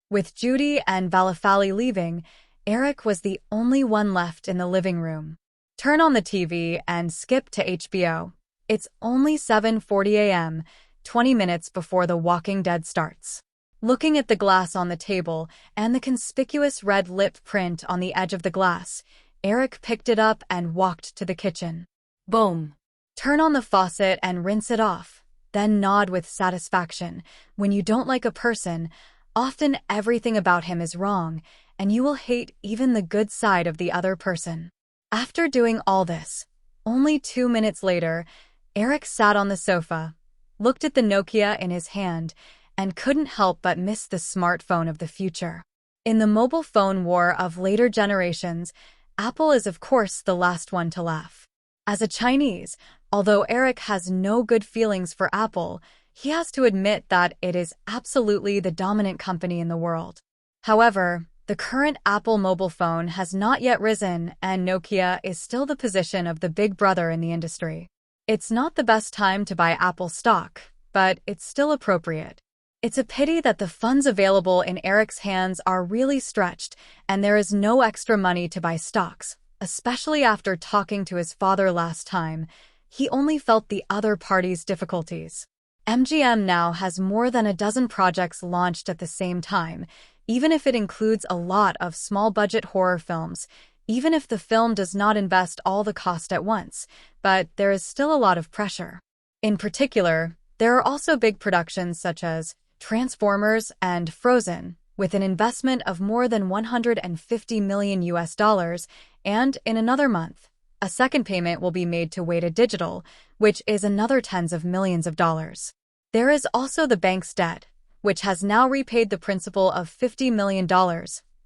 With Judy and Valafali leaving, Eric was the only one left in the living room. Turn on the TV and skip to HBO. It's only 7:40 a.m., 20 minutes before The Walking Dead starts. Looking at the glass on the table and the conspicuous red lip print on the edge of the glass, Eric picked it up and walked to the kitchen. Boom. Turn on the faucet and rinse it off, then nod with satisfaction. When you don't like a person, often everything about him is wrong, and you will hate even the good side of the other person. After doing all this, only 2 minutes later, Eric sat on the sofa, looked at the Nokia in his hand, and couldn't help but miss the smartphone of the future. In the mobile phone war of later generations, Apple is of course the last one to laugh. As a Chinese, although Eric has no good feelings for Apple, he has to admit that it is absolutely the dominant company in the world. However, the current Apple mobile phone has not yet risen, and Nokia is still the position of the big brother in the industry. It's not the best time to buy Apple stock, but it's still appropriate. It's a pity that the funds available in Eric's hands are really stretched, and there is no extra money to buy stocks, especially after talking to his father last time. He only felt the other party's difficulties. MGM now has more than a dozen projects launched at the same time, even if it includes a lot of small-budget horror films, even if the film does not invest all the cost at once, but there is still a lot of pressure. In particular, there are also big productions such as Transformers and Frozen, with an investment of more than $150 million, and in another month, a second payment will be made to Weta Digital, which is another tens of millions of dollars. There is also the bank's debt, which has now repaid the principal of $50 million,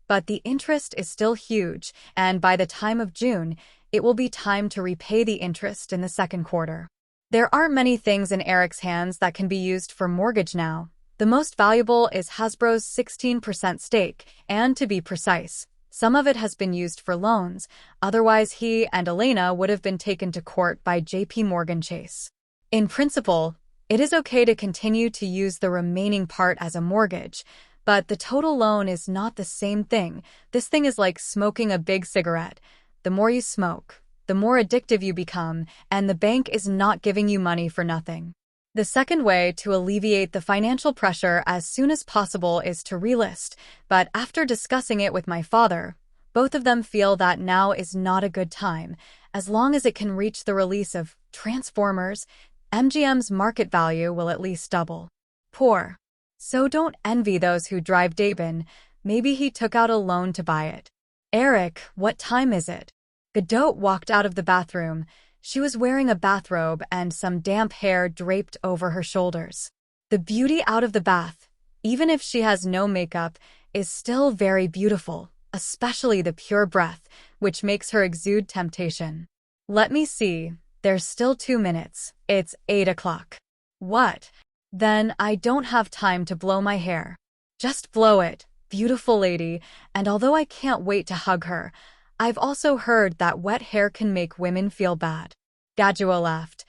but the interest is still huge, and by the time of June, it will be time to repay the interest in the second quarter. There aren't many things in Eric's hands that can be used for mortgage now. The most valuable is Hasbro's 16% stake, and to be precise, some of it has been used for loans, otherwise he and Elena would have been taken to court by JP Morgan Chase. In principle, it is okay to continue to use the remaining part as a mortgage, but the total loan is not the same thing. This thing is like smoking a big cigarette. The more you smoke, the more addictive you become, and the bank is not giving you money for nothing. The second way to alleviate the financial pressure as soon as possible is to relist, but after discussing it with my father, both of them feel that now is not a good time. As long as it can reach the release of Transformers, MGM's market value will at least double. Poor. So don't envy those who drive Dabin. Maybe he took out a loan to buy it. Eric, what time is it? Godot walked out of the bathroom. She was wearing a bathrobe and some damp hair draped over her shoulders. The beauty out of the bath, even if she has no makeup, is still very beautiful, especially the pure breath, which makes her exude temptation. Let me see, there's still 2 minutes. It's 8 o'clock. What? Then I don't have time to blow my hair. Just blow it, beautiful lady, and although I can't wait to hug her, I've also heard that wet hair can make women feel bad. Gadua laughed.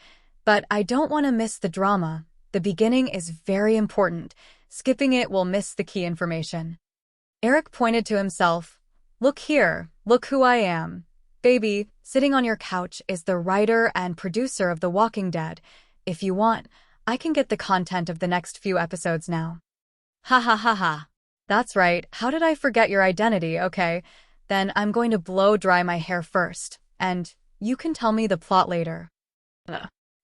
But I don't want to miss the drama. The beginning is very important. Skipping it will miss the key information. Eric pointed to himself. Look here, look who I am. Baby, sitting on your couch is the writer and producer of The Walking Dead. If you want, I can get the content of the next few episodes now. Ha ha ha ha. That's right, how did I forget your identity? Okay, then I'm going to blow dry my hair first, and you can tell me the plot later.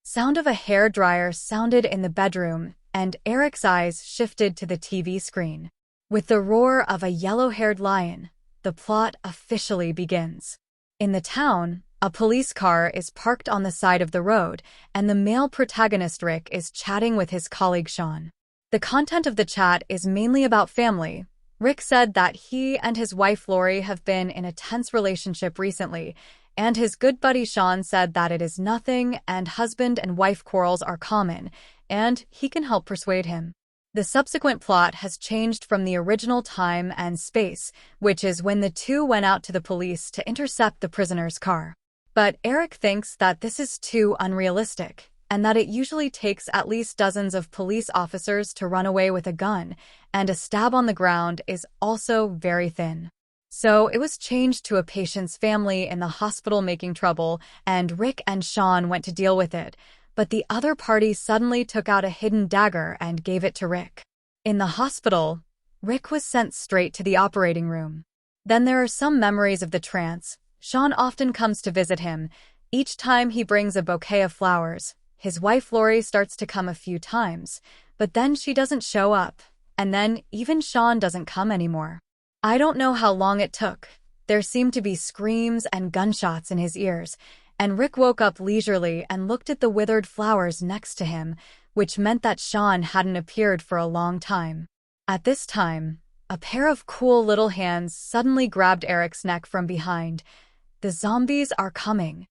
Sound of a hair dryer sounded in the bedroom, and Eric's eyes shifted to the TV screen. With the roar of a yellow-haired lion, the plot officially begins. In the town, a police car is parked on the side of the road, and the male protagonist Rick is chatting with his colleague Sean. The content of the chat is mainly about family. Rick said that he and his wife Lori have been in a tense relationship recently, and his good buddy Sean said that it is nothing and husband and wife quarrels are common, and he can help persuade him. The subsequent plot has changed from the original time and space, which is when the two went out to the police to intercept the prisoner's car. But Eric thinks that this is too unrealistic. and that it usually takes at least dozens of police officers to run away with a gun, and a stab on the ground is also very thin. So it was changed to a patient's family in the hospital making trouble, and Rick and Sean went to deal with it, but the other party suddenly took out a hidden dagger and gave it to Rick. In the hospital, Rick was sent straight to the operating room. Then there are some memories of the trance. Sean often comes to visit him. Each time he brings a bouquet of flowers. His wife Lori starts to come a few times, but then she doesn't show up, and then even Sean doesn't come anymore. I don't know how long it took. There seemed to be screams and gunshots in his ears, and Rick woke up leisurely and looked at the withered flowers next to him, which meant that Sean hadn't appeared for a long time. At this time, a pair of cool little hands suddenly grabbed Eric's neck from behind. "The zombies are coming."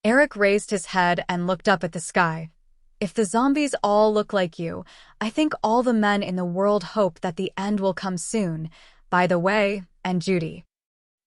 Eric raised his head and looked up at the sky. "If the zombies all look like you, I think all the men in the world hope that the end will come soon. By the way, and Judy."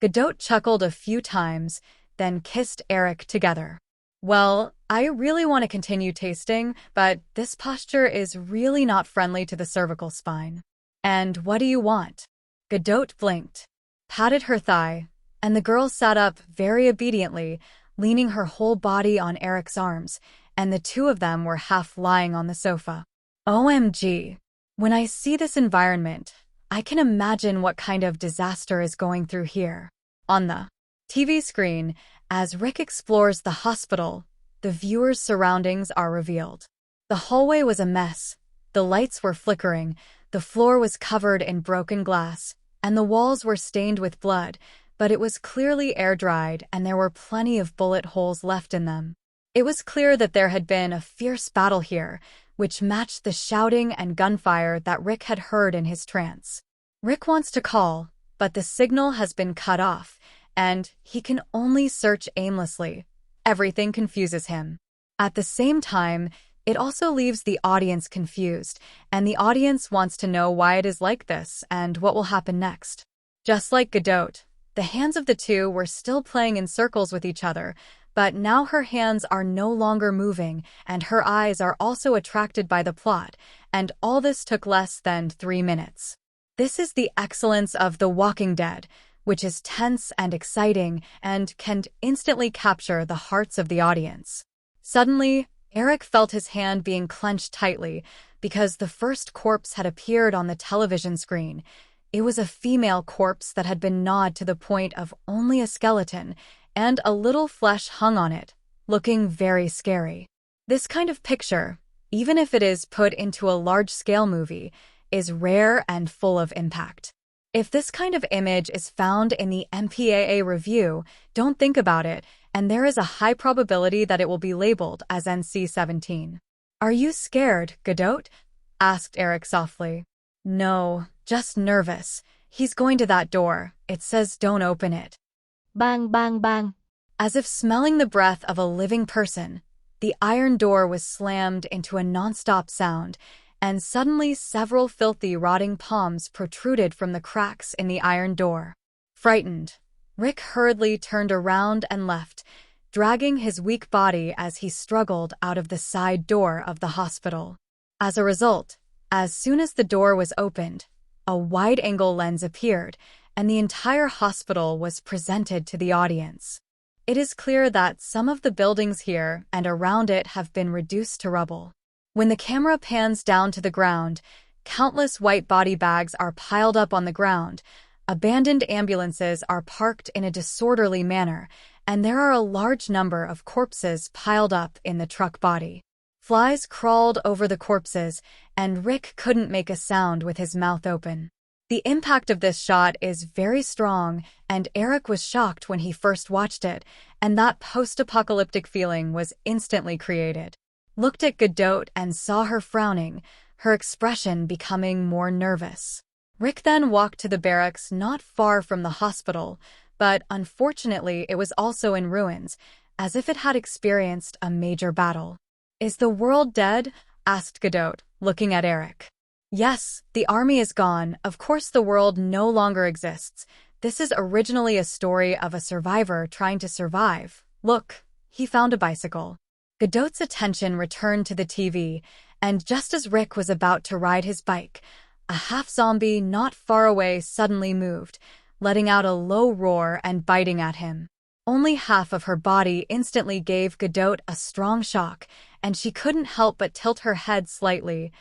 Godot chuckled a few times, then kissed Eric together. "Well, I really want to continue tasting, but this posture is really not friendly to the cervical spine." "And what do you want?" Godot blinked, patted her thigh, and the girl sat up very obediently, leaning her whole body on Eric's arms, and the two of them were half lying on the sofa. OMG. When I see this environment, I can imagine what kind of disaster is going through here. On the TV screen, as Rick explores the hospital, the viewer's surroundings are revealed. The hallway was a mess. The lights were flickering, the floor was covered in broken glass, and the walls were stained with blood, but it was clearly air-dried and there were plenty of bullet holes left in them. It was clear that there had been a fierce battle here, which matched the shouting and gunfire that Rick had heard in his trance. Rick wants to call, but the signal has been cut off, and he can only search aimlessly. Everything confuses him. At the same time, it also leaves the audience confused, and the audience wants to know why it is like this and what will happen next. Just like Godot, the hands of the two were still playing in circles with each other, but now her hands are no longer moving, and her eyes are also attracted by the plot, and all this took less than 3 minutes. This is the excellence of The Walking Dead, which is tense and exciting and can instantly capture the hearts of the audience. Suddenly, Eric felt his hand being clenched tightly because the first corpse had appeared on the television screen. It was a female corpse that had been gnawed to the point of only a skeleton, and a little flesh hung on it, looking very scary. This kind of picture, even if it is put into a large-scale movie, is rare and full of impact. If this kind of image is found in the MPAA review, don't think about it, and there is a high probability that it will be labeled as NC-17. "Are you scared, Godot?" asked Eric softly. "No, just nervous. He's going to that door. It says don't open it." Bang, bang, bang. As if smelling the breath of a living person, the iron door was slammed into a non-stop sound, and suddenly several filthy, rotting palms protruded from the cracks in the iron door. Frightened, Rick hurriedly turned around and left, dragging his weak body as he struggled out of the side door of the hospital. As a result, as soon as the door was opened, a wide-angle lens appeared, and the entire hospital was presented to the audience. It is clear that some of the buildings here and around it have been reduced to rubble. When the camera pans down to the ground, countless white body bags are piled up on the ground, abandoned ambulances are parked in a disorderly manner, and there are a large number of corpses piled up in the truck body. Flies crawled over the corpses, and Rick couldn't make a sound with his mouth open. The impact of this shot is very strong, and Eric was shocked when he first watched it, and that post-apocalyptic feeling was instantly created. Looked at Godot and saw her frowning, her expression becoming more nervous. Rick then walked to the barracks not far from the hospital, but unfortunately it was also in ruins, as if it had experienced a major battle. "Is the world dead?" asked Godot, looking at Eric. "Yes, the army is gone. Of course the world no longer exists. This is originally a story of a survivor trying to survive. Look, he found a bicycle." Godot's attention returned to the TV, and just as Rick was about to ride his bike, a half-zombie not far away suddenly moved, letting out a low roar and biting at him. Only half of her body instantly gave Godot a strong shock, and she couldn't help but tilt her head slightly.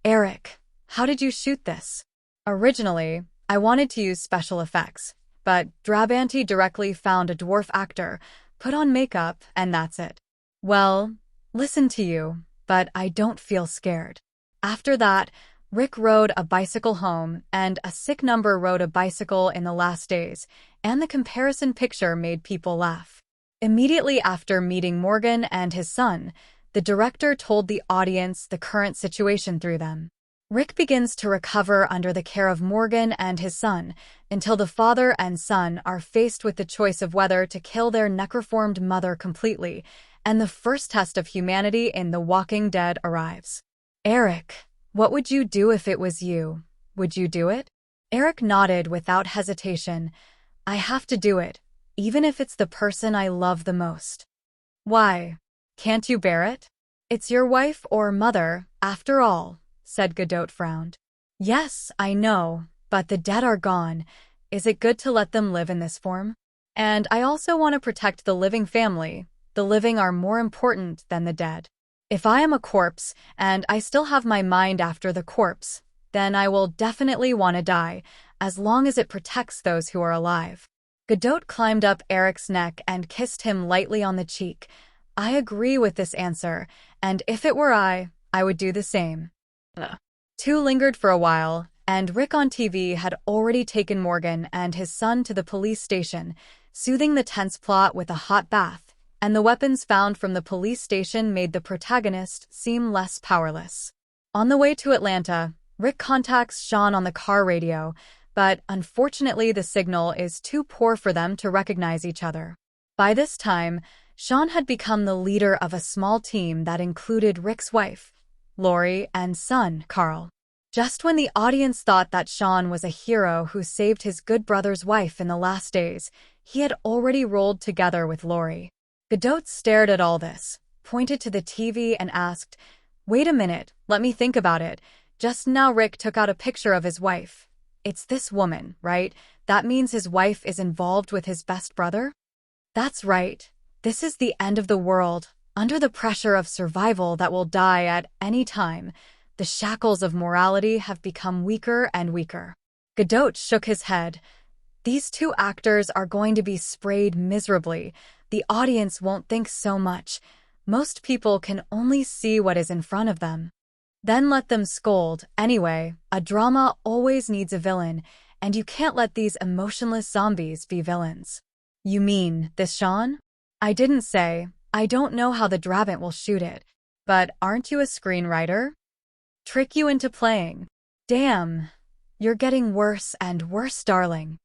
"Eric, how did you shoot this?" "Originally, I wanted to use special effects, but Drabanti directly found a dwarf actor, put on makeup, and that's it." "Well, listen to you, but I don't feel scared." After that, Rick rode a bicycle home, and a sick number rode a bicycle in the last days, and the comparison picture made people laugh. Immediately after meeting Morgan and his son, the director told the audience the current situation through them. Rick begins to recover under the care of Morgan and his son, until the father and son are faced with the choice of whether to kill their necroformed mother completely, and the first test of humanity in The Walking Dead arrives. "Eric, what would you do if it was you? Would you do it?" Eric nodded without hesitation. "I have to do it, even if it's the person I love the most." "Why? Can't you bear it? It's your wife or mother, after all," said Godot frowned. "Yes, I know, but the dead are gone. Is it good to let them live in this form? And I also want to protect the living family. The living are more important than the dead. If I am a corpse, and I still have my mind after the corpse, then I will definitely want to die, as long as it protects those who are alive." Godot climbed up Eric's neck and kissed him lightly on the cheek. "I agree with this answer, and if it were I would do the same." Two lingered for a while, and Rick on TV had already taken Morgan and his son to the police station, soothing the tense plot with a hot bath, and the weapons found from the police station made the protagonist seem less powerless. On the way to Atlanta, Rick contacts Sean on the car radio, but unfortunately the signal is too poor for them to recognize each other. By this time, Sean had become the leader of a small team that included Rick's wife, Lori, and son, Carl. Just when the audience thought that Sean was a hero who saved his good brother's wife in the last days, he had already rolled together with Lori. Godot stared at all this, pointed to the TV and asked, "Wait a minute, let me think about it. Just now Rick took out a picture of his wife. It's this woman, right? That means his wife is involved with his best brother?" "That's right. This is the end of the world, under the pressure of survival that will die at any time. The shackles of morality have become weaker and weaker." Godot shook his head. "These two actors are going to be sprayed miserably. The audience won't think so much. Most people can only see what is in front of them. Then let them scold. Anyway, a drama always needs a villain, and you can't let these emotionless zombies be villains." "You mean this Sean?" "I didn't say. I don't know how the Drabant will shoot it. But aren't you a screenwriter? Trick you into playing. Damn, you're getting worse and worse, darling."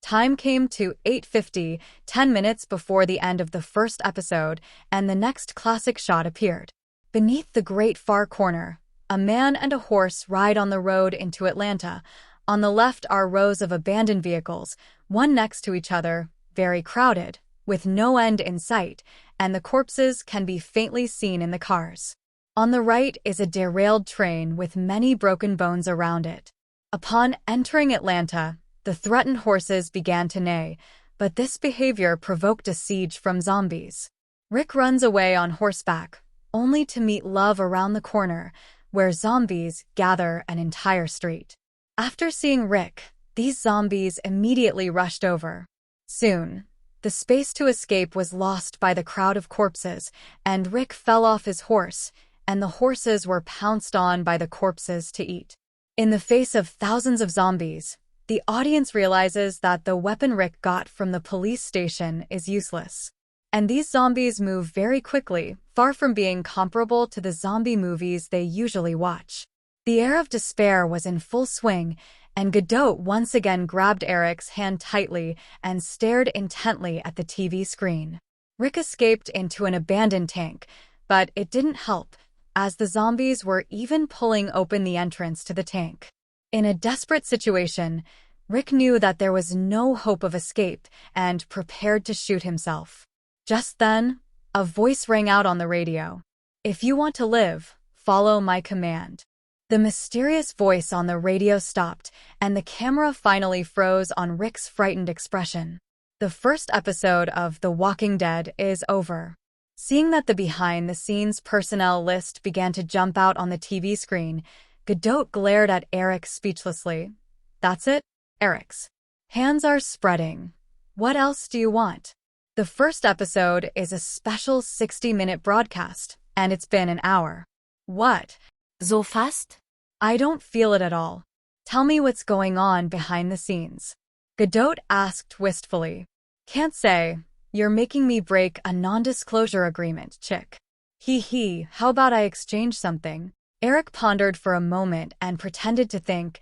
Time came to 8:50, 10 minutes before the end of the first episode, and the next classic shot appeared. Beneath the great far corner, a man and a horse ride on the road into Atlanta. On the left are rows of abandoned vehicles, one next to each other, very crowded, with no end in sight, and the corpses can be faintly seen in the cars. On the right is a derailed train with many broken bones around it. Upon entering Atlanta, the threatened horses began to neigh, but this behavior provoked a siege from zombies. Rick runs away on horseback, only to meet love around the corner, where zombies gather an entire street. After seeing Rick, these zombies immediately rushed over. Soon, the space to escape was lost by the crowd of corpses, and Rick fell off his horse, and the horses were pounced on by the corpses to eat. In the face of thousands of zombies, the audience realizes that the weapon Rick got from the police station is useless. And these zombies move very quickly, far from being comparable to the zombie movies they usually watch. The air of despair was in full swing, and Godot once again grabbed Eric's hand tightly and stared intently at the TV screen. Rick escaped into an abandoned tank, but it didn't help, as the zombies were even pulling open the entrance to the tank. In a desperate situation, Rick knew that there was no hope of escape and prepared to shoot himself. Just then, A voice rang out on the radio. "If you want to live, follow my command." The mysterious voice on the radio stopped, and the camera finally froze on Rick's frightened expression. The first episode of The Walking Dead is over. Seeing that the behind-the-scenes personnel list began to jump out on the TV screen, Godot glared at Eric speechlessly. "That's it, Eric's hands are spreading. What else do you want?" The first episode is a special 60-minute broadcast, and it's been an hour. What? So fast? I don't feel it at all. Tell me what's going on behind the scenes. Godot asked wistfully. Can't say. You're making me break a non-disclosure agreement, chick. Hee, how about I exchange something? Eric pondered for a moment and pretended to think.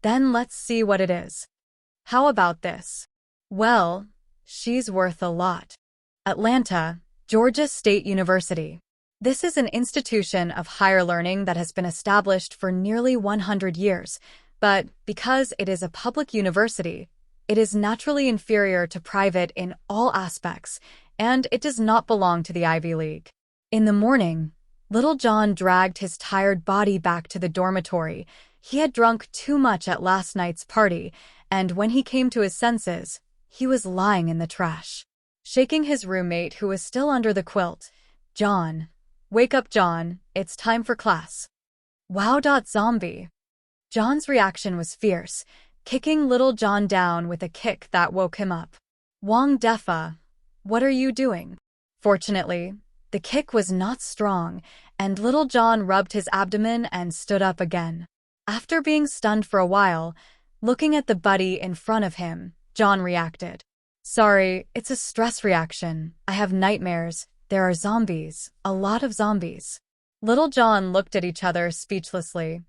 Then let's see what it is. How about this? Well, she's worth a lot. Atlanta, Georgia State University. This is an institution of higher learning that has been established for nearly 100 years, but because it is a public university, it is naturally inferior to private in all aspects, and it does not belong to the Ivy League. In the morning, Little John dragged his tired body back to the dormitory. He had drunk too much at last night's party, and when he came to his senses, he was lying in the trash. Shaking his roommate, who was still under the quilt, "John, wake up, John, it's time for class." Wow. Zombie. John's reaction was fierce, kicking Little John down with a kick that woke him up. Wong Defa, what are you doing? Fortunately, the kick was not strong, and Little John rubbed his abdomen and stood up again. After being stunned for a while, looking at the buddy in front of him, John reacted. Sorry, it's a stress reaction. I have nightmares. There are zombies, a lot of zombies. Little John looked at each other speechlessly.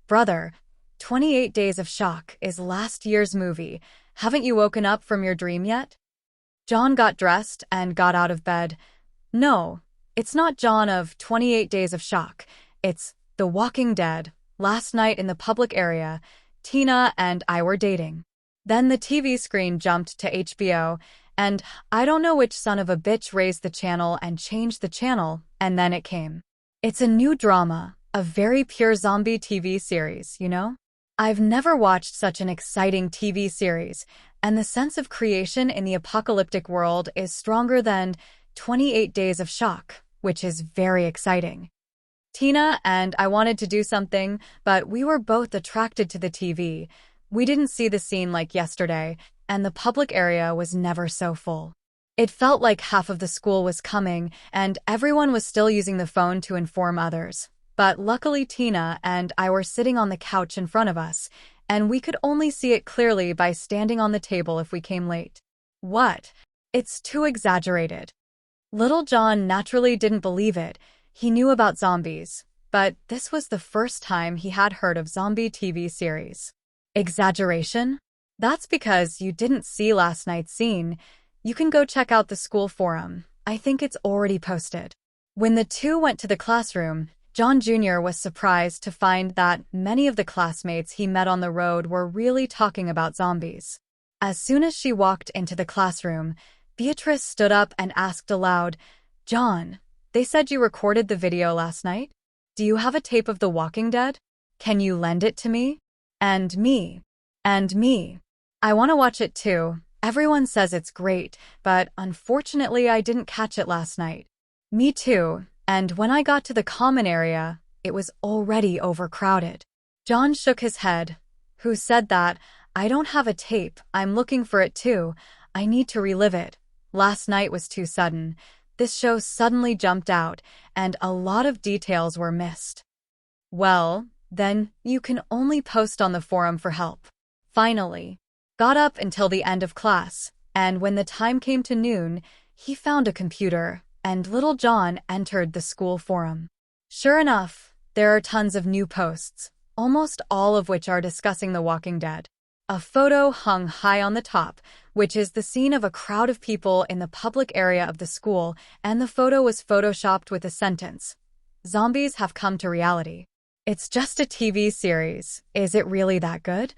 Brother, 28 Days of Shock is last year's movie. Haven't you woken up from your dream yet? John got dressed and got out of bed. No, it's not John of 28 Days of Shock. It's The Walking Dead. Last night in the public area, Tina and I were dating. Then the TV screen jumped to HBO, and I don't know which son of a bitch raised the channel and changed the channel, and then it came. It's a new drama, a very pure zombie TV series, you know? I've never watched such an exciting TV series, and the sense of creation in the apocalyptic world is stronger than 28 Days of Shock, which is very exciting. Tina and I wanted to do something, but we were both attracted to the TV. We didn't see the scene like yesterday, and the public area was never so full. It felt like half of the school was coming, and everyone was still using the phone to inform others. But luckily Tina and I were sitting on the couch in front of us, and we could only see it clearly by standing on the table if we came late. What? It's too exaggerated. Little John naturally didn't believe it. He knew about zombies, but this was the first time he had heard of zombie TV series. Exaggeration? That's because you didn't see last night's scene. You can go check out the school forum. I think it's already posted. When the two went to the classroom, John Jr. was surprised to find that many of the classmates he met on the road were really talking about zombies. As soon as she walked into the classroom, Beatrice stood up and asked aloud, John, they said you recorded the video last night? Do you have a tape of The Walking Dead? Can you lend it to me? And me. And me. I want to watch it too. Everyone says it's great, but unfortunately I didn't catch it last night. Me too, and when I got to the common area, it was already overcrowded. John shook his head. Who said that? I don't have a tape. I'm looking for it too. I need to relive it. Last night was too sudden. This show suddenly jumped out, and a lot of details were missed. Well, then you can only post on the forum for help. Finally, got up until the end of class, and when the time came to noon, he found a computer, and Little John entered the school forum. Sure enough, there are tons of new posts, almost all of which are discussing The Walking Dead. A photo hung high on the top, which is the scene of a crowd of people in the public area of the school, and the photo was photoshopped with a sentence. Zombies have come to reality. It's just a TV series. Is it really that good?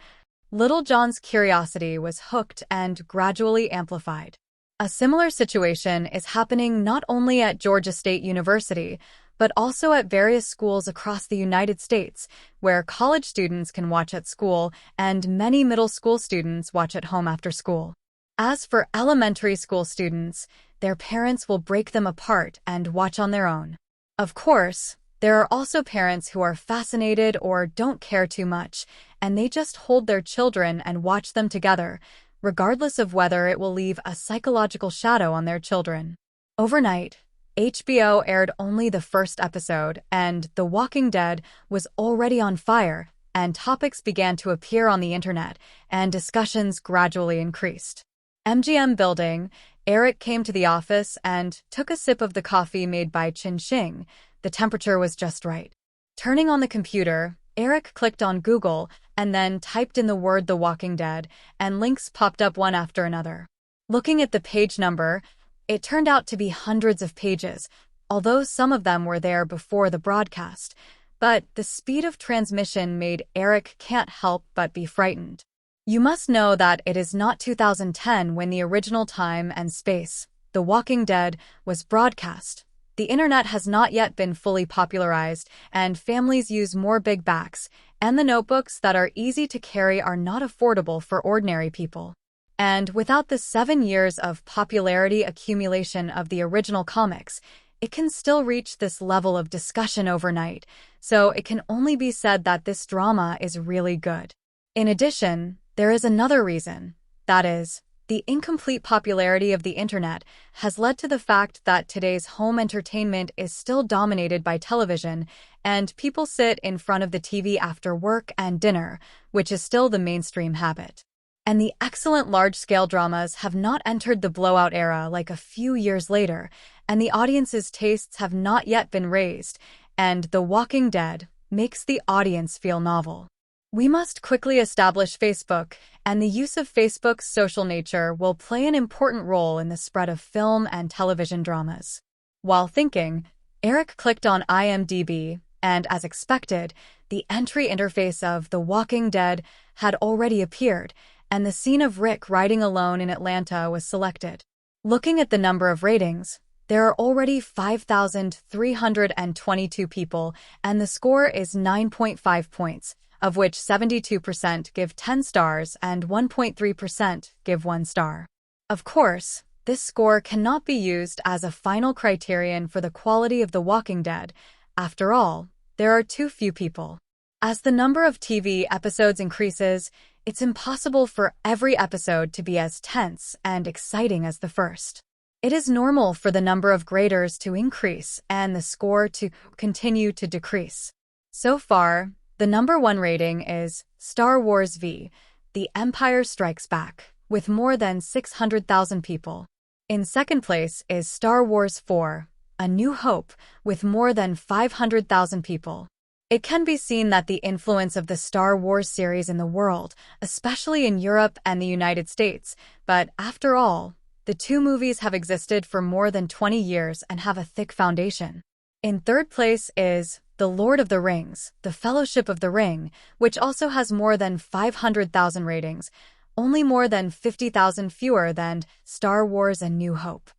Little John's curiosity was hooked and gradually amplified. A similar situation is happening not only at Georgia State University, but also at various schools across the United States, where college students can watch at school and many middle school students watch at home after school. As for elementary school students, their parents will break them apart and watch on their own. Of course, there are also parents who are fascinated or don't care too much, and they just hold their children and watch them together, regardless of whether it will leave a psychological shadow on their children. Overnight, HBO aired only the first episode, and The Walking Dead was already on fire, and topics began to appear on the internet, and discussions gradually increased. MGM building, Eric came to the office and took a sip of the coffee made by Chin Xing. The temperature was just right. Turning on the computer, Eric clicked on Google and then typed in the word The Walking Dead, and links popped up one after another. Looking at the page number, it turned out to be hundreds of pages, although some of them were there before the broadcast. But the speed of transmission made Eric can't help but be frightened. You must know that it is not 2010 when the original time and space, The Walking Dead, was broadcast. The internet has not yet been fully popularized, and families use more big backs, and the notebooks that are easy to carry are not affordable for ordinary people. And without the 7 years of popularity accumulation of the original comics, it can still reach this level of discussion overnight, so it can only be said that this drama is really good. In addition, there is another reason, that is, the incomplete popularity of the internet has led to the fact that today's home entertainment is still dominated by television, and people sit in front of the TV after work and dinner, which is still the mainstream habit. And the excellent large-scale dramas have not entered the blowout era like a few years later, and the audience's tastes have not yet been raised, and The Walking Dead makes the audience feel novel. We must quickly establish Facebook, and the use of Facebook's social nature will play an important role in the spread of film and television dramas. While thinking, Eric clicked on IMDb, and as expected, the entry interface of The Walking Dead had already appeared, and the scene of Rick riding alone in Atlanta was selected. Looking at the number of ratings, there are already 5,322 people, and the score is 9.5 points, of which 72% give 10 stars and 1.3% give 1 star. Of course, this score cannot be used as a final criterion for the quality of The Walking Dead. After all, there are too few people. As the number of TV episodes increases, it's impossible for every episode to be as tense and exciting as the first. It is normal for the number of graders to increase and the score to continue to decrease. So far, the number 1 rating is Star Wars V, The Empire Strikes Back, with more than 600,000 people. In second place is Star Wars 4, A New Hope, with more than 500,000 people. It can be seen that the influence of the Star Wars series in the world, especially in Europe and the United States, but after all, the two movies have existed for more than 20 years and have a thick foundation. In third place is The Lord of the Rings, The Fellowship of the Ring, which also has more than 500,000 ratings, only more than 50,000 fewer than Star Wars: A New Hope.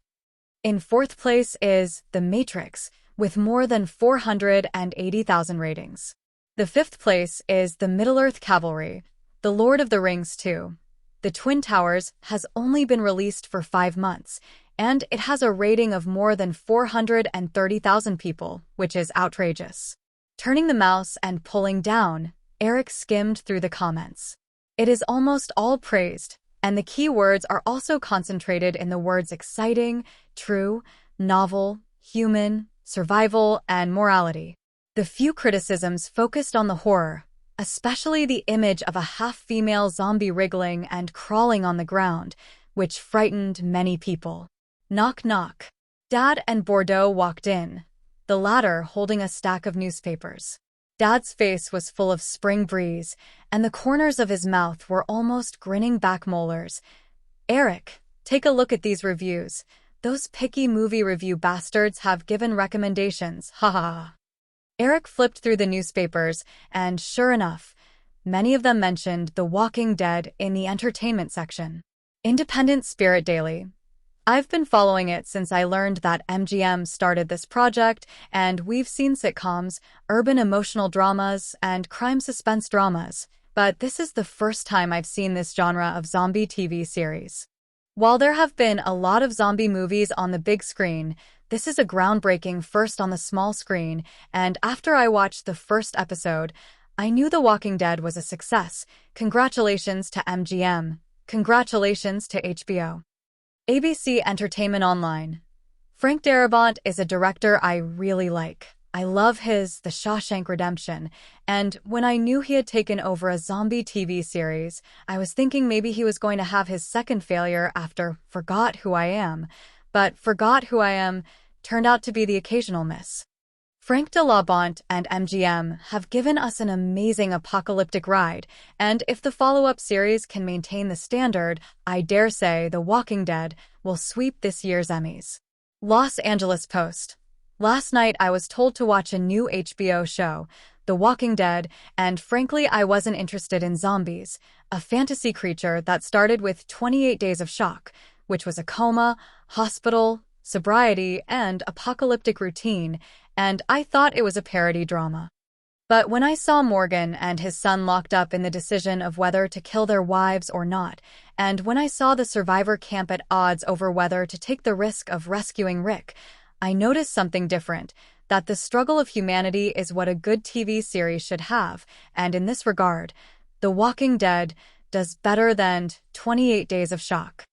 In fourth place is The Matrix, with more than 480,000 ratings. The fifth place is The Middle-earth Cavalry, The Lord of the Rings 2. The Twin Towers has only been released for 5 months, and it has a rating of more than 430,000 people, which is outrageous. Turning the mouse and pulling down, Eric skimmed through the comments. It is almost all praised, and the key words are also concentrated in the words exciting, true, novel, human, survival, and morality. The few criticisms focused on the horror, especially the image of a half-female zombie wriggling and crawling on the ground, which frightened many people. Knock knock. Dad and Bordeaux walked in, the latter holding a stack of newspapers. Dad's face was full of spring breeze, and the corners of his mouth were almost grinning back molars. Eric, take a look at these reviews. Those picky movie review bastards have given recommendations, ha ha ha. Eric flipped through the newspapers, and sure enough, many of them mentioned The Walking Dead in the entertainment section. Independent Spirit Daily. I've been following it since I learned that MGM started this project, and we've seen sitcoms, urban emotional dramas, and crime suspense dramas, but this is the first time I've seen this genre of zombie TV series. While there have been a lot of zombie movies on the big screen, this is a groundbreaking first on the small screen, and after I watched the first episode, I knew The Walking Dead was a success. Congratulations to MGM. Congratulations to HBO. ABC Entertainment Online. Frank Darabont is a director I really like. I love his The Shawshank Redemption, and when I knew he had taken over a zombie TV series, I was thinking maybe he was going to have his second failure after Forgot Who I Am, but Forgot Who I Am turned out to be the occasional miss. Frank Darabont and MGM have given us an amazing apocalyptic ride, and if the follow-up series can maintain the standard, I dare say The Walking Dead will sweep this year's Emmys. Los Angeles Post. Last night I was told to watch a new HBO show, The Walking Dead, and frankly I wasn't interested in zombies, a fantasy creature that started with 28 Days of Shock, which was a coma, hospital, sobriety, and apocalyptic routine, and I thought it was a parody drama. But when I saw Morgan and his son locked up in the decision of whether to kill their wives or not, and when I saw the survivor camp at odds over whether to take the risk of rescuing Rick, I noticed something different, that the struggle of humanity is what a good TV series should have, and in this regard, The Walking Dead does better than 28 Days of Shock.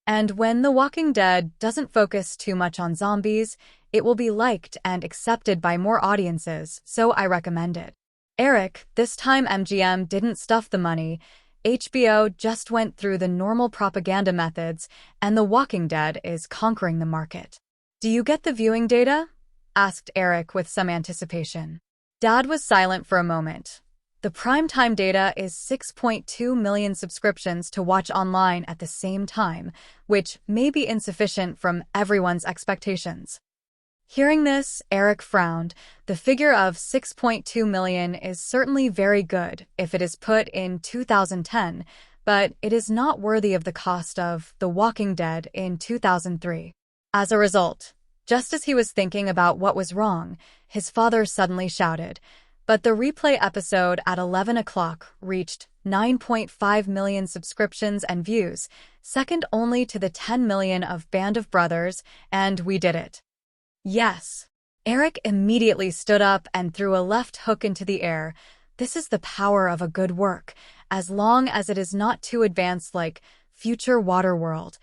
And when The Walking Dead doesn't focus too much on zombies, it will be liked and accepted by more audiences, so I recommend it. Eric, this time MGM didn't stuff the money. HBO just went through the normal propaganda methods, and The Walking Dead is conquering the market. Do you get the viewing data? Asked Eric with some anticipation. Dad was silent for a moment. The primetime data is 6.2 million subscriptions to watch online at the same time, which may be insufficient from everyone's expectations. Hearing this, Eric frowned. The figure of 6.2 million is certainly very good if it is put in 2010, but it is not worthy of the cost of The Walking Dead in 2003. As a result, just as he was thinking about what was wrong, his father suddenly shouted, but the replay episode at 11 o'clock reached 9.5 million subscriptions and views, second only to the 10 million of Band of Brothers, and we did it. Yes. Eric immediately stood up and threw a left hook into the air. This is the power of a good work, as long as it is not too advanced like Future Waterworld.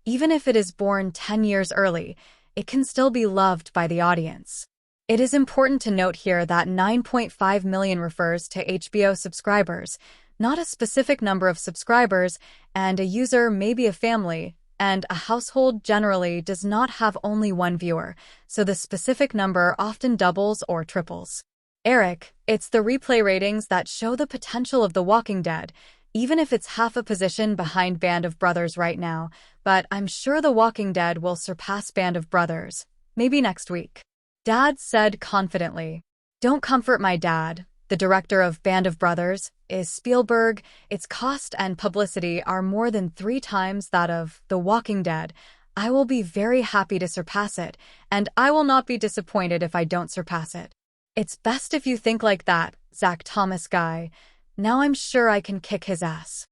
Even if it is born 10 years early, it can still be loved by the audience. It is important to note here that 9.5 million refers to HBO subscribers, not a specific number of subscribers, and a user may be a family, and a household generally does not have only one viewer, so the specific number often doubles or triples. Eric, it's the replay ratings that show the potential of The Walking Dead, even if it's half a position behind Band of Brothers right now, but I'm sure The Walking Dead will surpass Band of Brothers, maybe next week. Dad said confidently. Don't comfort my dad. The director of Band of Brothers is Spielberg. Its cost and publicity are more than 3 times that of The Walking Dead. I will be very happy to surpass it, and I will not be disappointed if I don't surpass it. It's best if you think like that, Zach Thomas guy. Now I'm sure I can kick his ass.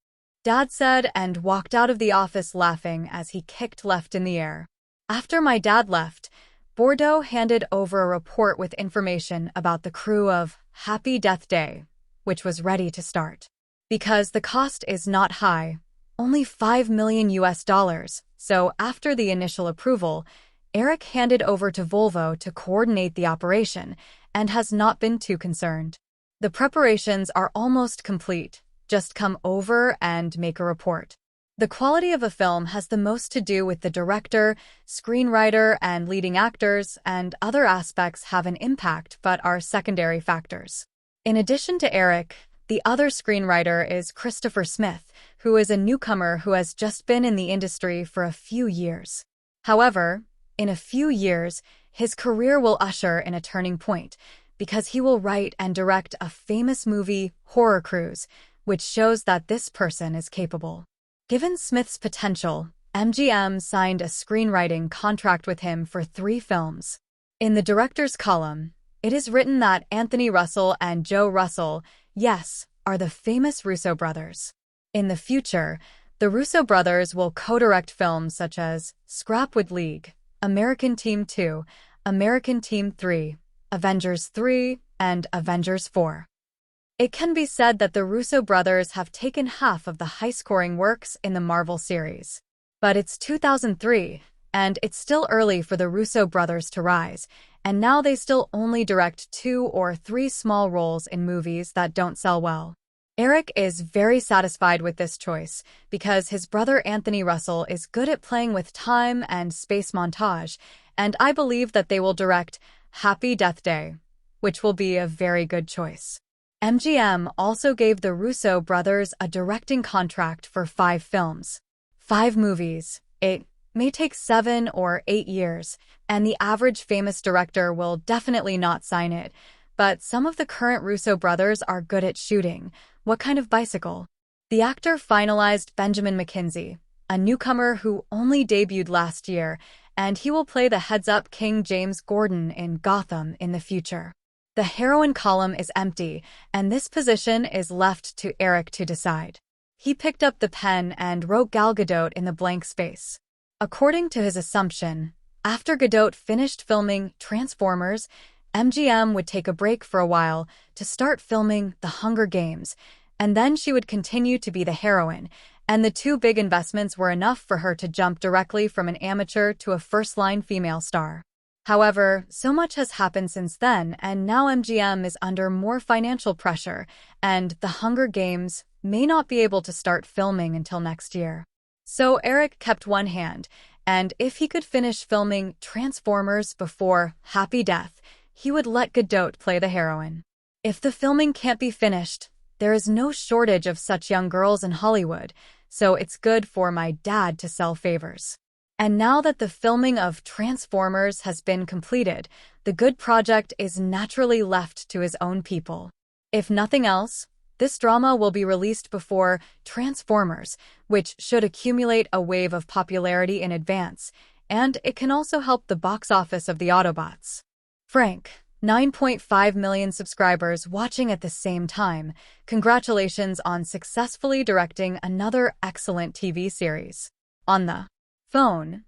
Dad said and walked out of the office laughing as he kicked left in the air. After my dad left, Bordeaux handed over a report with information about the crew of Happy Death Day, which was ready to start. Because the cost is not high, only $5 million US, so after the initial approval, Eric handed over to Volvo to coordinate the operation and has not been too concerned. The preparations are almost complete, just come over and make a report. The quality of a film has the most to do with the director, screenwriter, and leading actors, and other aspects have an impact but are secondary factors. In addition to Eric, the other screenwriter is Christopher Smith, who is a newcomer who has just been in the industry for a few years. However, in a few years, his career will usher in a turning point, because he will write and direct a famous movie, Horror Cruise, which shows that this person is capable. Given Smith's potential, MGM signed a screenwriting contract with him for 3 films. In the director's column, it is written that Anthony Russell and Joe Russell, yes, are the famous Russo brothers. In the future, the Russo brothers will co-direct films such as Scrapwood League, American Team 2, American Team 3, Avengers 3, and Avengers 4. It can be said that the Russo brothers have taken half of the high-scoring works in the Marvel series. But it's 2003, and it's still early for the Russo brothers to rise, and now they still only direct 2 or 3 small roles in movies that don't sell well. Eric is very satisfied with this choice because his brother Anthony Russell is good at playing with time and space montage, and I believe that they will direct Happy Death Day, which will be a very good choice. MGM also gave the Russo brothers a directing contract for 5 films. 5 movies. It may take 7 or 8 years, and the average famous director will definitely not sign it. But some of the current Russo brothers are good at shooting. What kind of bicycle? The actor finalized Benjamin McKenzie, a newcomer who only debuted last year, and he will play the heads-up King James Gordon in Gotham in the future. The heroine column is empty, and this position is left to Eric to decide. He picked up the pen and wrote Gal Gadot in the blank space. According to his assumption, after Gadot finished filming Transformers, MGM would take a break for a while to start filming The Hunger Games, and then she would continue to be the heroine, and the 2 big investments were enough for her to jump directly from an amateur to a first-line female star. However, so much has happened since then, and now MGM is under more financial pressure, and The Hunger Games may not be able to start filming until next year. So Eric kept one hand, and if he could finish filming Transformers before Happy Death, he would let Gadot play the heroine. If the filming can't be finished, there is no shortage of such young girls in Hollywood, so it's good for my dad to sell favors. And now that the filming of Transformers has been completed, the good project is naturally left to his own people. If nothing else, this drama will be released before Transformers, which should accumulate a wave of popularity in advance, and it can also help the box office of the Autobots. Frank, 9.5 million subscribers watching at the same time. Congratulations on successfully directing another excellent TV series. On the phone,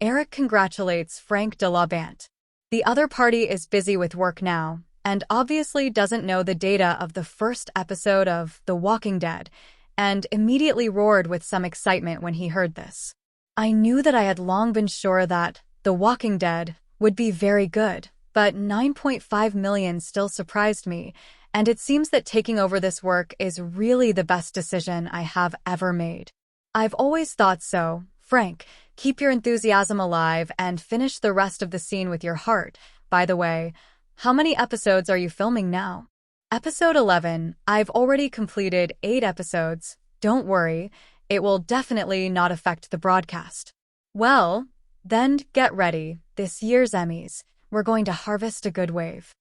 Eric congratulates Frank de la Bant. The other party is busy with work now, and obviously doesn't know the data of the first episode of The Walking Dead, and immediately roared with some excitement when he heard this. I knew that I had long been sure that The Walking Dead would be very good, but 9.5 million still surprised me, and it seems that taking over this work is really the best decision I have ever made. I've always thought so. Frank, keep your enthusiasm alive and finish the rest of the scene with your heart. By the way, how many episodes are you filming now? Episode 11. I've already completed 8 episodes. Don't worry, it will definitely not affect the broadcast. Well, then get ready. This year's Emmys, we're going to harvest a good wave.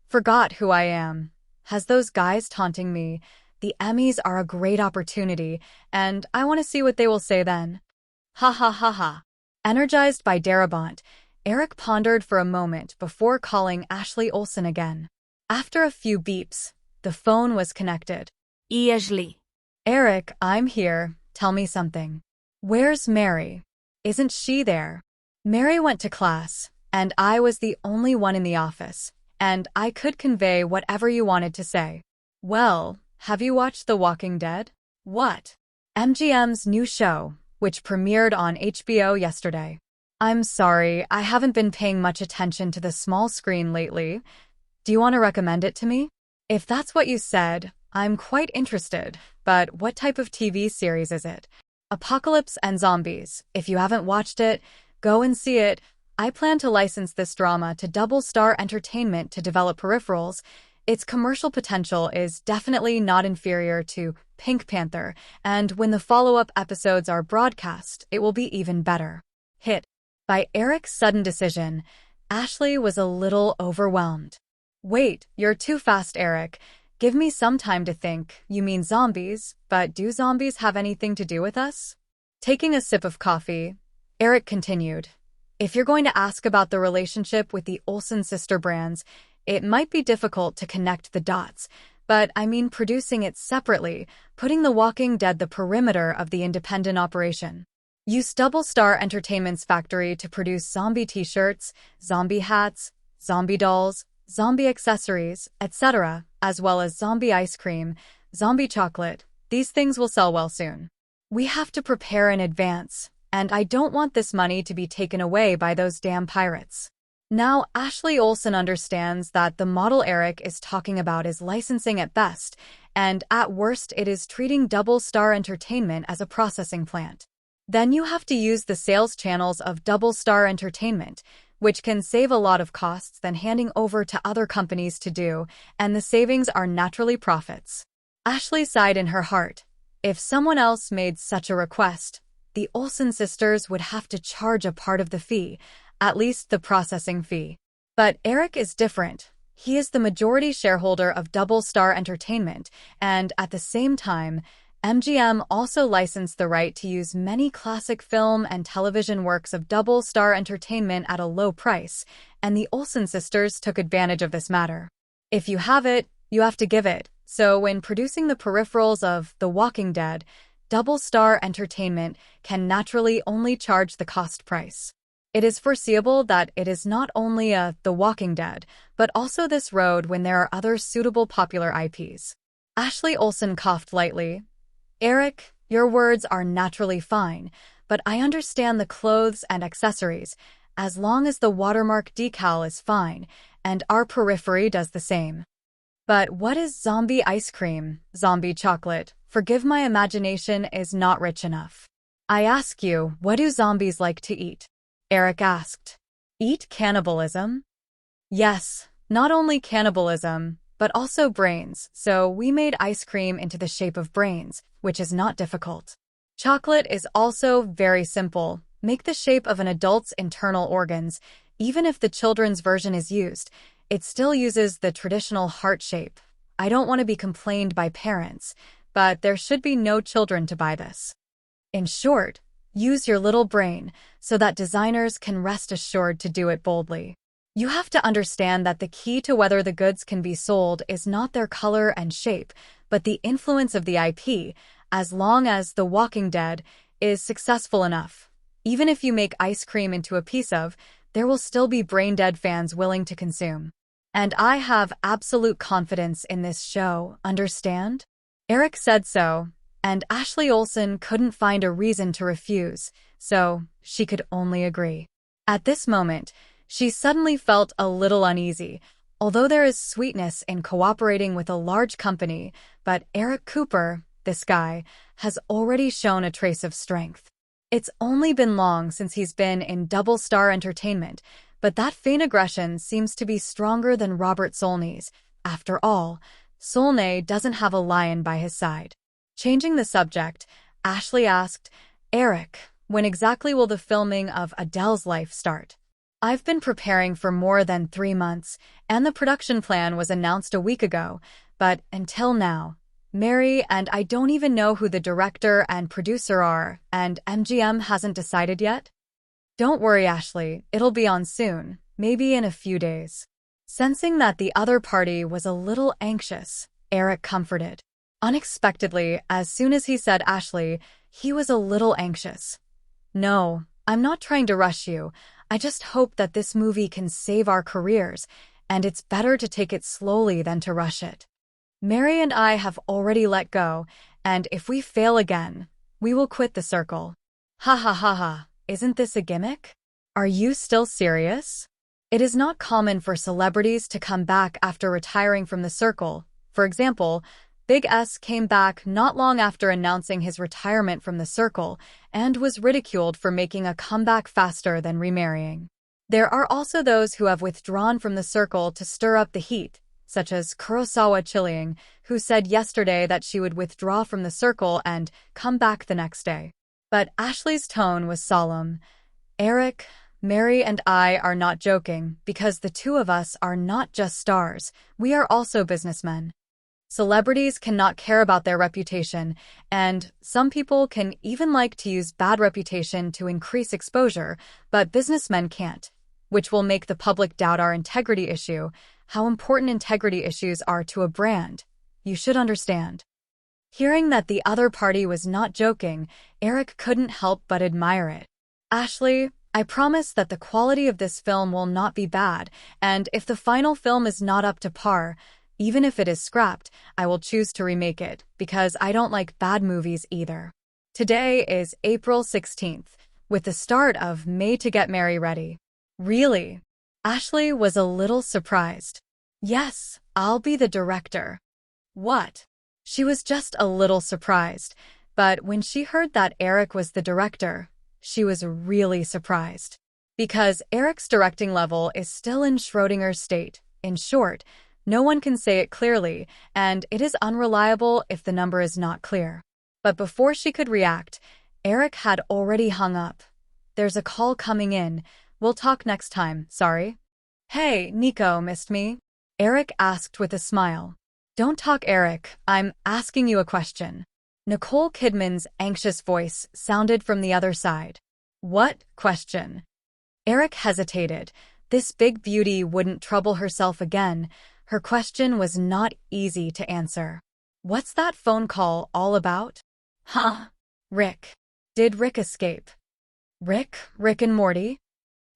Forgot who I am. Has those guys taunting me? The Emmys are a great opportunity, and I want to see what they will say then. Ha ha ha ha. Energized by Darabont, Eric pondered for a moment before calling Ashley Olsen again. After a few beeps, the phone was connected. Ashley. Eric, I'm here. Tell me something. Where's Mary? Isn't she there? Mary went to class, and I was the only one in the office, and I could convey whatever you wanted to say. Well, have you watched The Walking Dead? What? MGM's new show, which premiered on HBO yesterday. I'm sorry, I haven't been paying much attention to the small screen lately. Do you want to recommend it to me? If that's what you said, I'm quite interested, but what type of TV series is it? Apocalypse and Zombies. If you haven't watched it, go and see it. I plan to license this drama to Double Star Entertainment to develop peripherals. Its commercial potential is definitely not inferior to Pink Panther, and when the follow-up episodes are broadcast, it will be even better. Hit. By Eric's sudden decision, Ashley was a little overwhelmed. Wait, you're too fast, Eric. Give me some time to think. You mean zombies, but do zombies have anything to do with us? Taking a sip of coffee, Eric continued, "If you're going to ask about the relationship with the Olsen sister brands, it might be difficult to connect the dots, but I mean producing it separately, putting The Walking Dead the perimeter of the independent operation. Use Double Star Entertainment's factory to produce zombie t-shirts, zombie hats, zombie dolls, zombie accessories, etc., as well as zombie ice cream, zombie chocolate. These things will sell well soon. We have to prepare in advance, and I don't want this money to be taken away by those damn pirates." Now, Ashley Olsen understands that the model Eric is talking about is licensing at best, and at worst it is treating Double Star Entertainment as a processing plant. Then you have to use the sales channels of Double Star Entertainment, which can save a lot of costs than handing over to other companies to do, and the savings are naturally profits. Ashley sighed in her heart. If someone else made such a request, the Olsen sisters would have to charge a part of the fee, at least the processing fee. But Eric is different. He is the majority shareholder of Double Star Entertainment, and at the same time, MGM also licensed the right to use many classic film and television works of Double Star Entertainment at a low price, and the Olsen sisters took advantage of this matter. If you have it, you have to give it. So when producing the peripherals of The Walking Dead, Double Star Entertainment can naturally only charge the cost price. It is foreseeable that it is not only The Walking Dead, but also this road when there are other suitable popular IPs. Ashley Olsen coughed lightly. "Eric, your words are naturally fine, but I understand the clothes and accessories, as long as the watermark decal is fine, and our periphery does the same. But what is zombie ice cream, zombie chocolate? Forgive my imagination is not rich enough. I ask you, what do zombies like to eat?" Eric asked. "Eat cannibalism?" "Yes, not only cannibalism, but also brains, so we made ice cream into the shape of brains, which is not difficult. Chocolate is also very simple. Make the shape of an adult's internal organs. Even if the children's version is used, it still uses the traditional heart shape. I don't want to be complained by parents, but there should be no children to buy this. In short, use your little brain so that designers can rest assured to do it boldly. You have to understand that the key to whether the goods can be sold is not their color and shape, but the influence of the IP, as long as The Walking Dead is successful enough. Even if you make ice cream into a piece of, there will still be brain-dead fans willing to consume. And I have absolute confidence in this show, understand?" Eric said so, and Ashley Olsen couldn't find a reason to refuse, so she could only agree. At this moment, she suddenly felt a little uneasy. Although there is sweetness in cooperating with a large company, but Eric Cooper, this guy, has already shown a trace of strength. It's only been long since he's been in Double Star Entertainment, but that faint aggression seems to be stronger than Robert Solney's. After all, Solney doesn't have a lion by his side. Changing the subject, Ashley asked, "Eric, when exactly will the filming of Adele's life start?" "I've been preparing for more than 3 months, and the production plan was announced a week ago, but until now, Mary and I don't even know who the director and producer are, and MGM hasn't decided yet." "Don't worry, Ashley, it'll be on soon, maybe in a few days." Sensing that the other party was a little anxious, Eric comforted. Unexpectedly, as soon as he said Ashley, he was a little anxious. "No, I'm not trying to rush you. I just hope that this movie can save our careers, and it's better to take it slowly than to rush it. Mary and I have already let go, and if we fail again, we will quit the circle." "Ha ha ha ha, isn't this a gimmick? Are you still serious?" It is not common for celebrities to come back after retiring from the circle. For example, Big S came back not long after announcing his retirement from the circle and was ridiculed for making a comeback faster than remarrying. There are also those who have withdrawn from the circle to stir up the heat, such as Kurosawa Chileang, who said yesterday that she would withdraw from the circle and come back the next day. But Ashley's tone was solemn. "Eric, Mary and I are not joking because the two of us are not just stars, we are also businessmen. Celebrities cannot care about their reputation, and some people can even like to use bad reputation to increase exposure, but businessmen can't, which will make the public doubt our integrity issue, how important integrity issues are to a brand. You should understand. Hearing that the other party was not joking, Eric couldn't help but admire it. Ashley, I promise that the quality of this film will not be bad, and if the final film is not up to par, even if it is scrapped, I will choose to remake it, because I don't like bad movies either. Today is April 16th, with the start of May to Get Marry ready. Really? Ashley was a little surprised. Yes, I'll be the director. What? She was just a little surprised, but when she heard that Eric was the director, she was really surprised. Because Eric's directing level is still in Schrodinger's state. In short, no one can say it clearly, and it is unreliable if the number is not clear. But before she could react, Eric had already hung up. There's a call coming in. We'll talk next time, sorry. Hey, Nico, missed me? Eric asked with a smile. Don't talk, Eric. I'm asking you a question. Nicole Kidman's anxious voice sounded from the other side. What question? Eric hesitated. This big beauty wouldn't trouble herself again. Her question was not easy to answer. What's that phone call all about? Huh? Rick. Did Rick escape? Rick and Morty?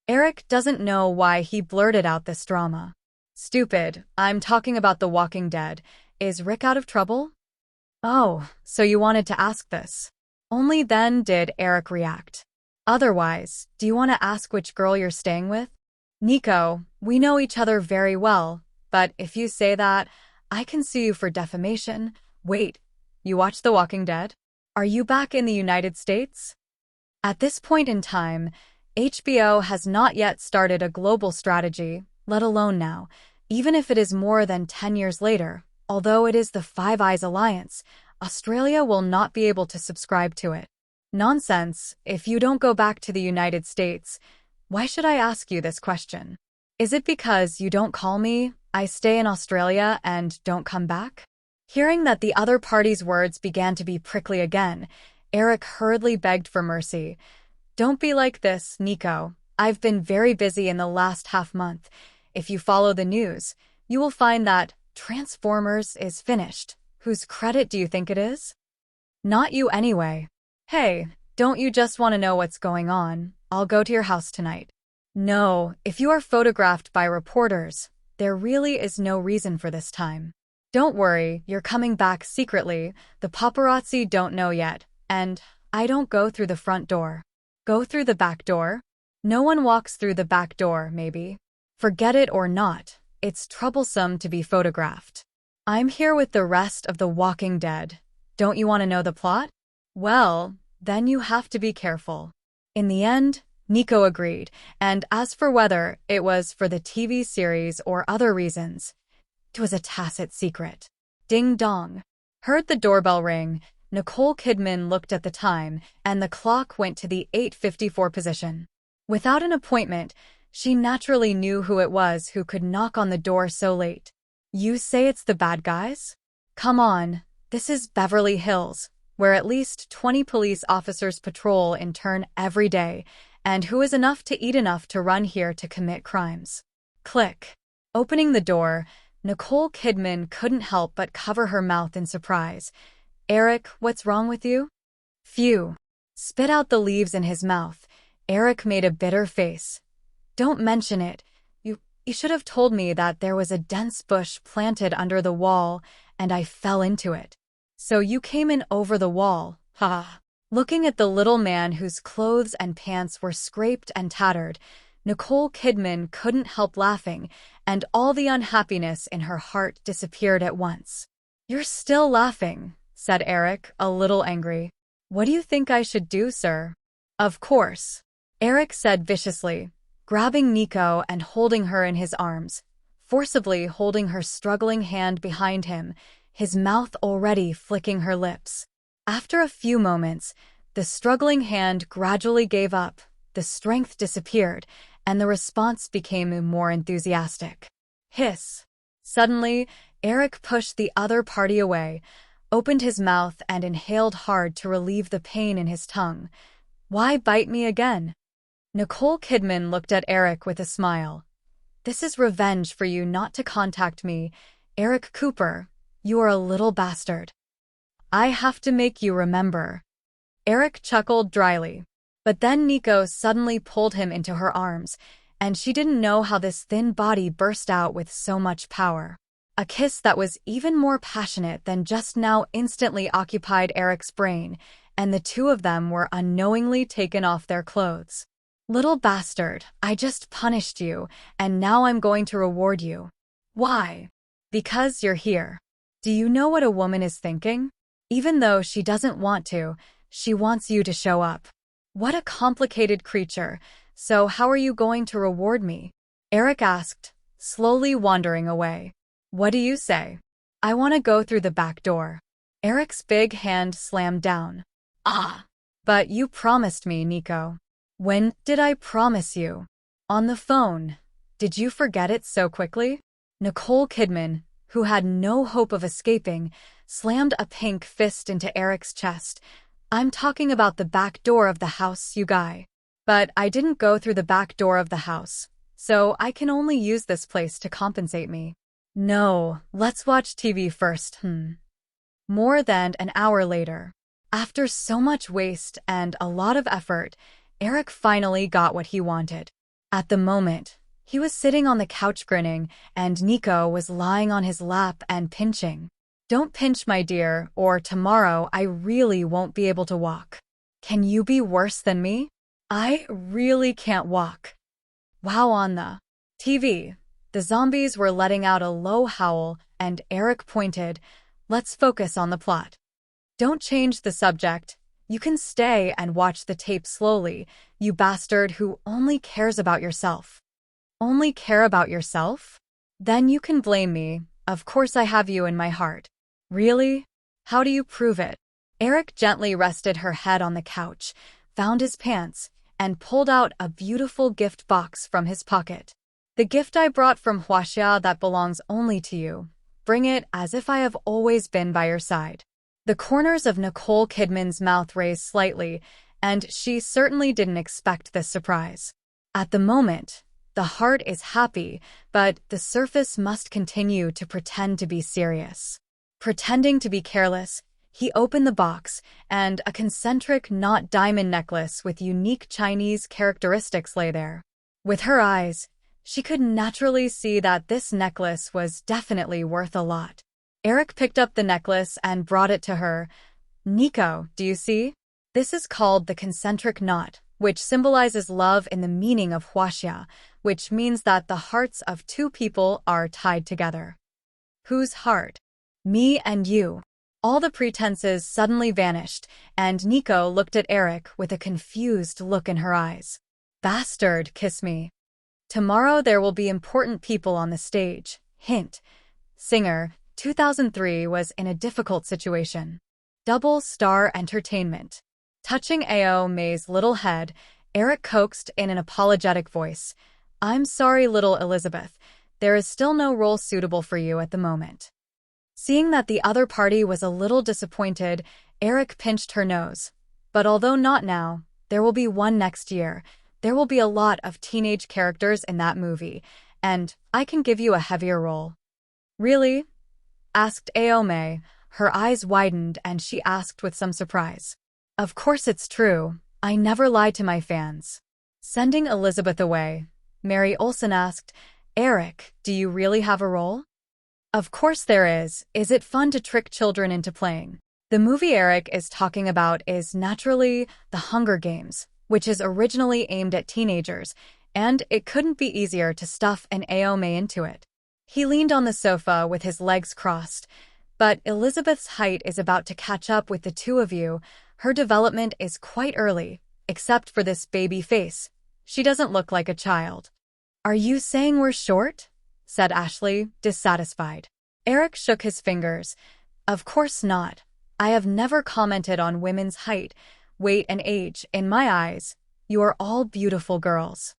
Eric doesn't know why he blurted out this drama. Stupid, I'm talking about The Walking Dead. Is Rick out of trouble? Oh, so you wanted to ask this. Only then did Eric react. Otherwise, do you want to ask which girl you're staying with? Nico, we know each other very well, but if you say that, I can sue you for defamation. Wait, you watch The Walking Dead? Are you back in the United States? At this point in time, HBO has not yet started a global strategy, let alone now, even if it is more than 10 years later. Although it is the Five Eyes Alliance, Australia will not be able to subscribe to it. Nonsense, if you don't go back to the United States, why should I ask you this question? Is it because you don't call me, I stay in Australia, and don't come back? Hearing that the other party's words began to be prickly again, Eric hurriedly begged for mercy. Don't be like this, Nico. I've been very busy in the last half-month. If you follow the news, you will find that Transformers is finished. Whose credit do you think it is? Not you anyway. Hey, don't you just want to know what's going on? I'll go to your house tonight. No, if you are photographed by reporters, there really is no reason for this time. Don't worry, you're coming back secretly. The paparazzi don't know yet, and I don't go through the front door. Go through the back door? No one walks through the back door, maybe. Forget it or not. It's troublesome to be photographed. I'm here with the rest of The Walking Dead. Don't you want to know the plot? Well, then you have to be careful. In the end, Nico agreed, and as for whether it was for the TV series or other reasons, it was a tacit secret. Ding dong. Heard the doorbell ring. Nicole Kidman looked at the time, and the clock went to the 8:54 position. Without an appointment, she naturally knew who it was who could knock on the door so late. You say it's the bad guys? Come on, this is Beverly Hills, where at least 20 police officers patrol in turn every day, and who is enough to eat enough to run here to commit crimes. Click. Opening the door, Nicole Kidman couldn't help but cover her mouth in surprise. Eric, what's wrong with you? Phew. Spit out the leaves in his mouth. Eric made a bitter face. Don't mention it. You should have told me that there was a dense bush planted under the wall, and I fell into it. So you came in over the wall, ha. Looking at the little man whose clothes and pants were scraped and tattered, Nicole Kidman couldn't help laughing, and all the unhappiness in her heart disappeared at once. You're still laughing, said Eric, a little angry. What do you think I should do, sir? Of course, Eric said viciously, grabbing Nico and holding her in his arms, forcibly holding her struggling hand behind him, his mouth already flicking her lips. After a few moments, the struggling hand gradually gave up, the strength disappeared, and the response became more enthusiastic. Hiss. Suddenly, Eric pushed the other party away, opened his mouth and inhaled hard to relieve the pain in his tongue. Why bite me again? Nicole Kidman looked at Eric with a smile. This is revenge for you not to contact me. Eric Cooper, you are a little bastard. I have to make you remember. Eric chuckled dryly. But then Nico suddenly pulled him into her arms, and she didn't know how this thin body burst out with so much power. A kiss that was even more passionate than just now instantly occupied Eric's brain, and the two of them were unknowingly taken off their clothes. Little bastard, I just punished you, and now I'm going to reward you. Why? Because you're here. Do you know what a woman is thinking? Even though she doesn't want to, she wants you to show up. What a complicated creature. So how are you going to reward me? Eric asked, slowly wandering away. What do you say? I want to go through the back door. Eric's big hand slammed down. Ah! But you promised me, Nico. When did I promise you? On the phone. Did you forget it so quickly? Nicole Kidman, who had no hope of escaping, slammed a pink fist into Eric's chest. I'm talking about the back door of the house, you guy. But I didn't go through the back door of the house, so I can only use this place to compensate me. No, let's watch TV first, More than an hour later. After so much waste and a lot of effort, Eric finally got what he wanted. At the moment, he was sitting on the couch grinning, and Nico was lying on his lap and pinching. Don't pinch, my dear, or tomorrow I really won't be able to walk. Can you be worse than me? I really can't walk. Wow. On the TV, the zombies were letting out a low howl, and Eric pointed, let's focus on the plot. Don't change the subject. You can stay and watch the tape slowly, you bastard who only cares about yourself. Only care about yourself? Then you can blame me. Of course I have you in my heart. Really? How do you prove it? Eric gently rested her head on the couch, found his pants, and pulled out a beautiful gift box from his pocket. The gift I brought from Huaxia that belongs only to you. Bring it as if I have always been by your side. The corners of Nicole Kidman's mouth raised slightly, and she certainly didn't expect this surprise. At the moment, the heart is happy, but the surface must continue to pretend to be serious. Pretending to be careless, he opened the box, and a concentric knot diamond necklace with unique Chinese characteristics lay there. With her eyes, she could naturally see that this necklace was definitely worth a lot. Eric picked up the necklace and brought it to her. Nico, do you see? This is called the concentric knot, which symbolizes love in the meaning of Huaxia, which means that the hearts of two people are tied together. Whose heart? Me and you. All the pretenses suddenly vanished, and Nico looked at Eric with a confused look in her eyes. Bastard, kiss me. Tomorrow there will be important people on the stage. Hint. Singer, 2003 was in a difficult situation. Double Star Entertainment. Touching Ao May's little head, Eric coaxed in an apologetic voice. I'm sorry, little Elizabeth. There is still no role suitable for you at the moment. Seeing that the other party was a little disappointed, Eric pinched her nose. But although not now, there will be one next year. There will be a lot of teenage characters in that movie, and I can give you a heavier role. Really? Asked Ao May. Her eyes widened and she asked with some surprise. Of course it's true. I never lie to my fans. Sending Elizabeth away, Mary Olsen asked, Eric, do you really have a role? Of course there is. Is it fun to trick children into playing? The movie Eric is talking about is naturally The Hunger Games, which is originally aimed at teenagers, and it couldn't be easier to stuff an Ao May into it. He leaned on the sofa with his legs crossed, but Elizabeth's height is about to catch up with the two of you. Her development is quite early, except for this baby face. She doesn't look like a child. Are you saying we're short? Said Ashley, dissatisfied. Eric shook his fingers. Of course not. I have never commented on women's height, weight, and age. In my eyes, you are all beautiful girls.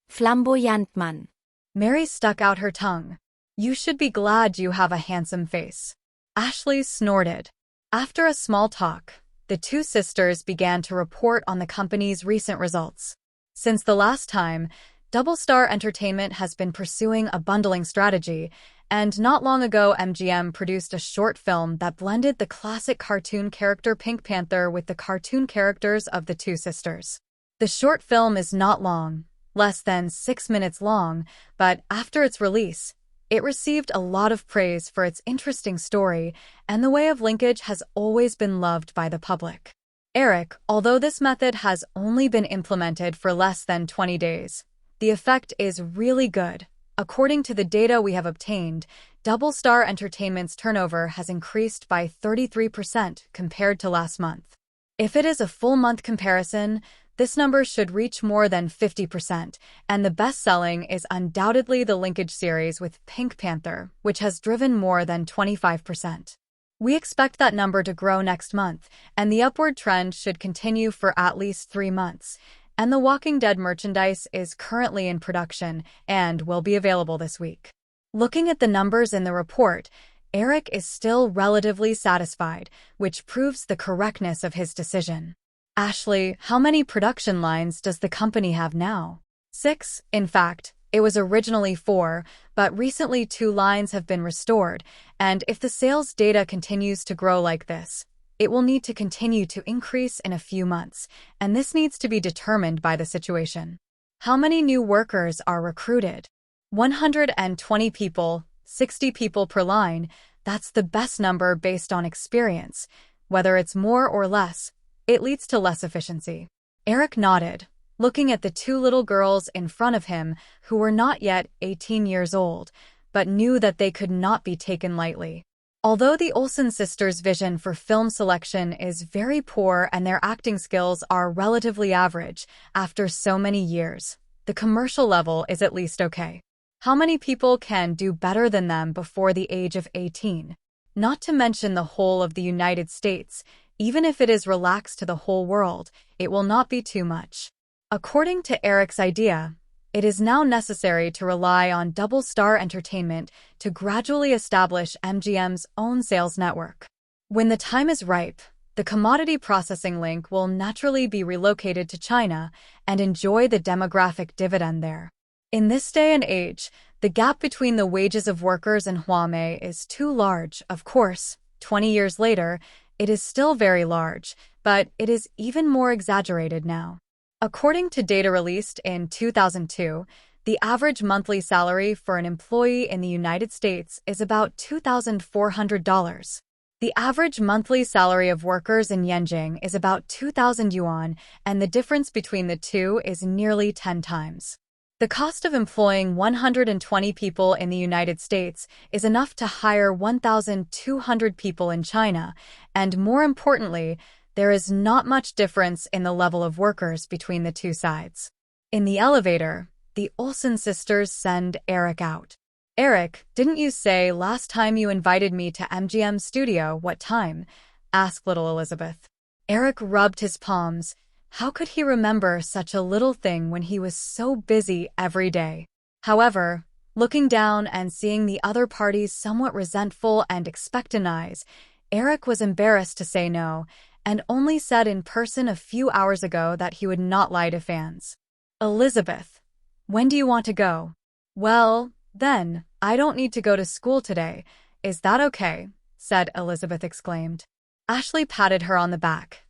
Flamboyant man. Mary stuck out her tongue. You should be glad you have a handsome face. Ashley snorted. After a small talk, the two sisters began to report on the company's recent results. Since the last time, Double Star Entertainment has been pursuing a bundling strategy, and not long ago MGM produced a short film that blended the classic cartoon character Pink Panther with the cartoon characters of the two sisters. The short film is not long, less than 6 minutes long, but after its release, it received a lot of praise for its interesting story, and the way of linkage has always been loved by the public. Eric, although this method has only been implemented for less than 20 days, the effect is really good. According to the data we have obtained, Double Star Entertainment's turnover has increased by 33% compared to last month. If it is a full month comparison, this number should reach more than 50%, and the best-selling is undoubtedly the linkage series with Pink Panther, which has driven more than 25%. We expect that number to grow next month, and the upward trend should continue for at least 3 months. And the Walking Dead merchandise is currently in production and will be available this week. Looking at the numbers in the report, Eric is still relatively satisfied, which proves the correctness of his decision. Ashley, how many production lines does the company have now? 6, in fact. It was originally 4, but recently 2 lines have been restored, and if the sales data continues to grow like this, it will need to continue to increase in a few months, and this needs to be determined by the situation. How many new workers are recruited? 120 people, 60 people per line. That's the best number based on experience. Whether it's more or less, it leads to less efficiency. Eric nodded, looking at the 2 little girls in front of him who were not yet 18 years old, but knew that they could not be taken lightly. Although the Olsen sisters' vision for film selection is very poor and their acting skills are relatively average after so many years, the commercial level is at least okay. How many people can do better than them before the age of 18? Not to mention the whole of the United States, even if it is relaxed to the whole world, it will not be too much. According to Eric's idea, it is now necessary to rely on Double Star Entertainment to gradually establish MGM's own sales network. When the time is ripe, the commodity processing link will naturally be relocated to China and enjoy the demographic dividend there. In this day and age, the gap between the wages of workers in Huamei is too large. Of course, 20 years later, it is still very large, but it is even more exaggerated now. According to data released in 2002, the average monthly salary for an employee in the United States is about $2,400. The average monthly salary of workers in Yenjing is about 2,000 yuan, and the difference between the two is nearly 10 times. The cost of employing 120 people in the United States is enough to hire 1,200 people in China, and more importantly, there is not much difference in the level of workers between the two sides. In the elevator, the Olsen sisters send Eric out. Eric, didn't you say last time you invited me to MGM studio what time? Asked little Elizabeth. Eric rubbed his palms. How could he remember such a little thing when he was so busy every day? However, looking down and seeing the other party's somewhat resentful and expectant eyes, Eric was embarrassed to say no, and only said in person a few hours ago that he would not lie to fans. Elizabeth, when do you want to go? Well, then, I don't need to go to school today. Is that okay? Said Elizabeth exclaimed. Ashley patted her on the back.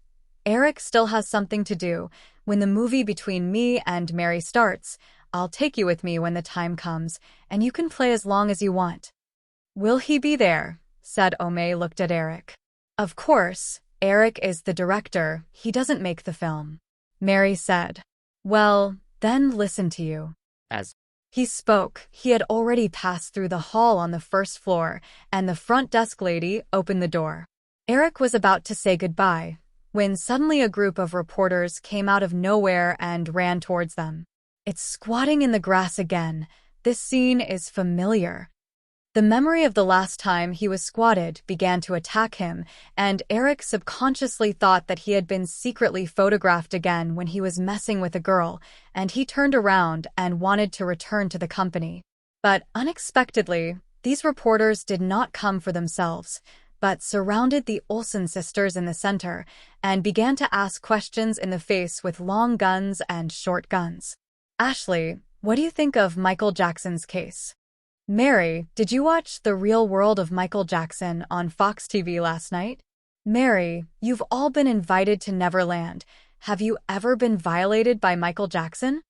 Eric still has something to do. When the movie between me and Mary starts, I'll take you with me when the time comes, and you can play as long as you want. Will he be there? Said Omei looked at Eric. Of course. Eric is the director, he doesn't make the film. Mary said. Well, then listen to you. As he spoke, he had already passed through the hall on the first floor, and the front desk lady opened the door. Eric was about to say goodbye, when suddenly a group of reporters came out of nowhere and ran towards them. It's squatting in the grass again. This scene is familiar. The memory of the last time he was squatted began to attack him, and Eric subconsciously thought that he had been secretly photographed again when he was messing with a girl, and he turned around and wanted to return to the company. But unexpectedly, These reporters did not come for themselves, but surrounded the Olsen sisters in the center and began to ask questions in the face with long guns and short guns. Ashley, what do you think of Michael Jackson's case? Mary, did you watch The Real World of Michael Jackson on Fox TV last night? Mary, you've all been invited to Neverland. Have you ever been violated by Michael Jackson?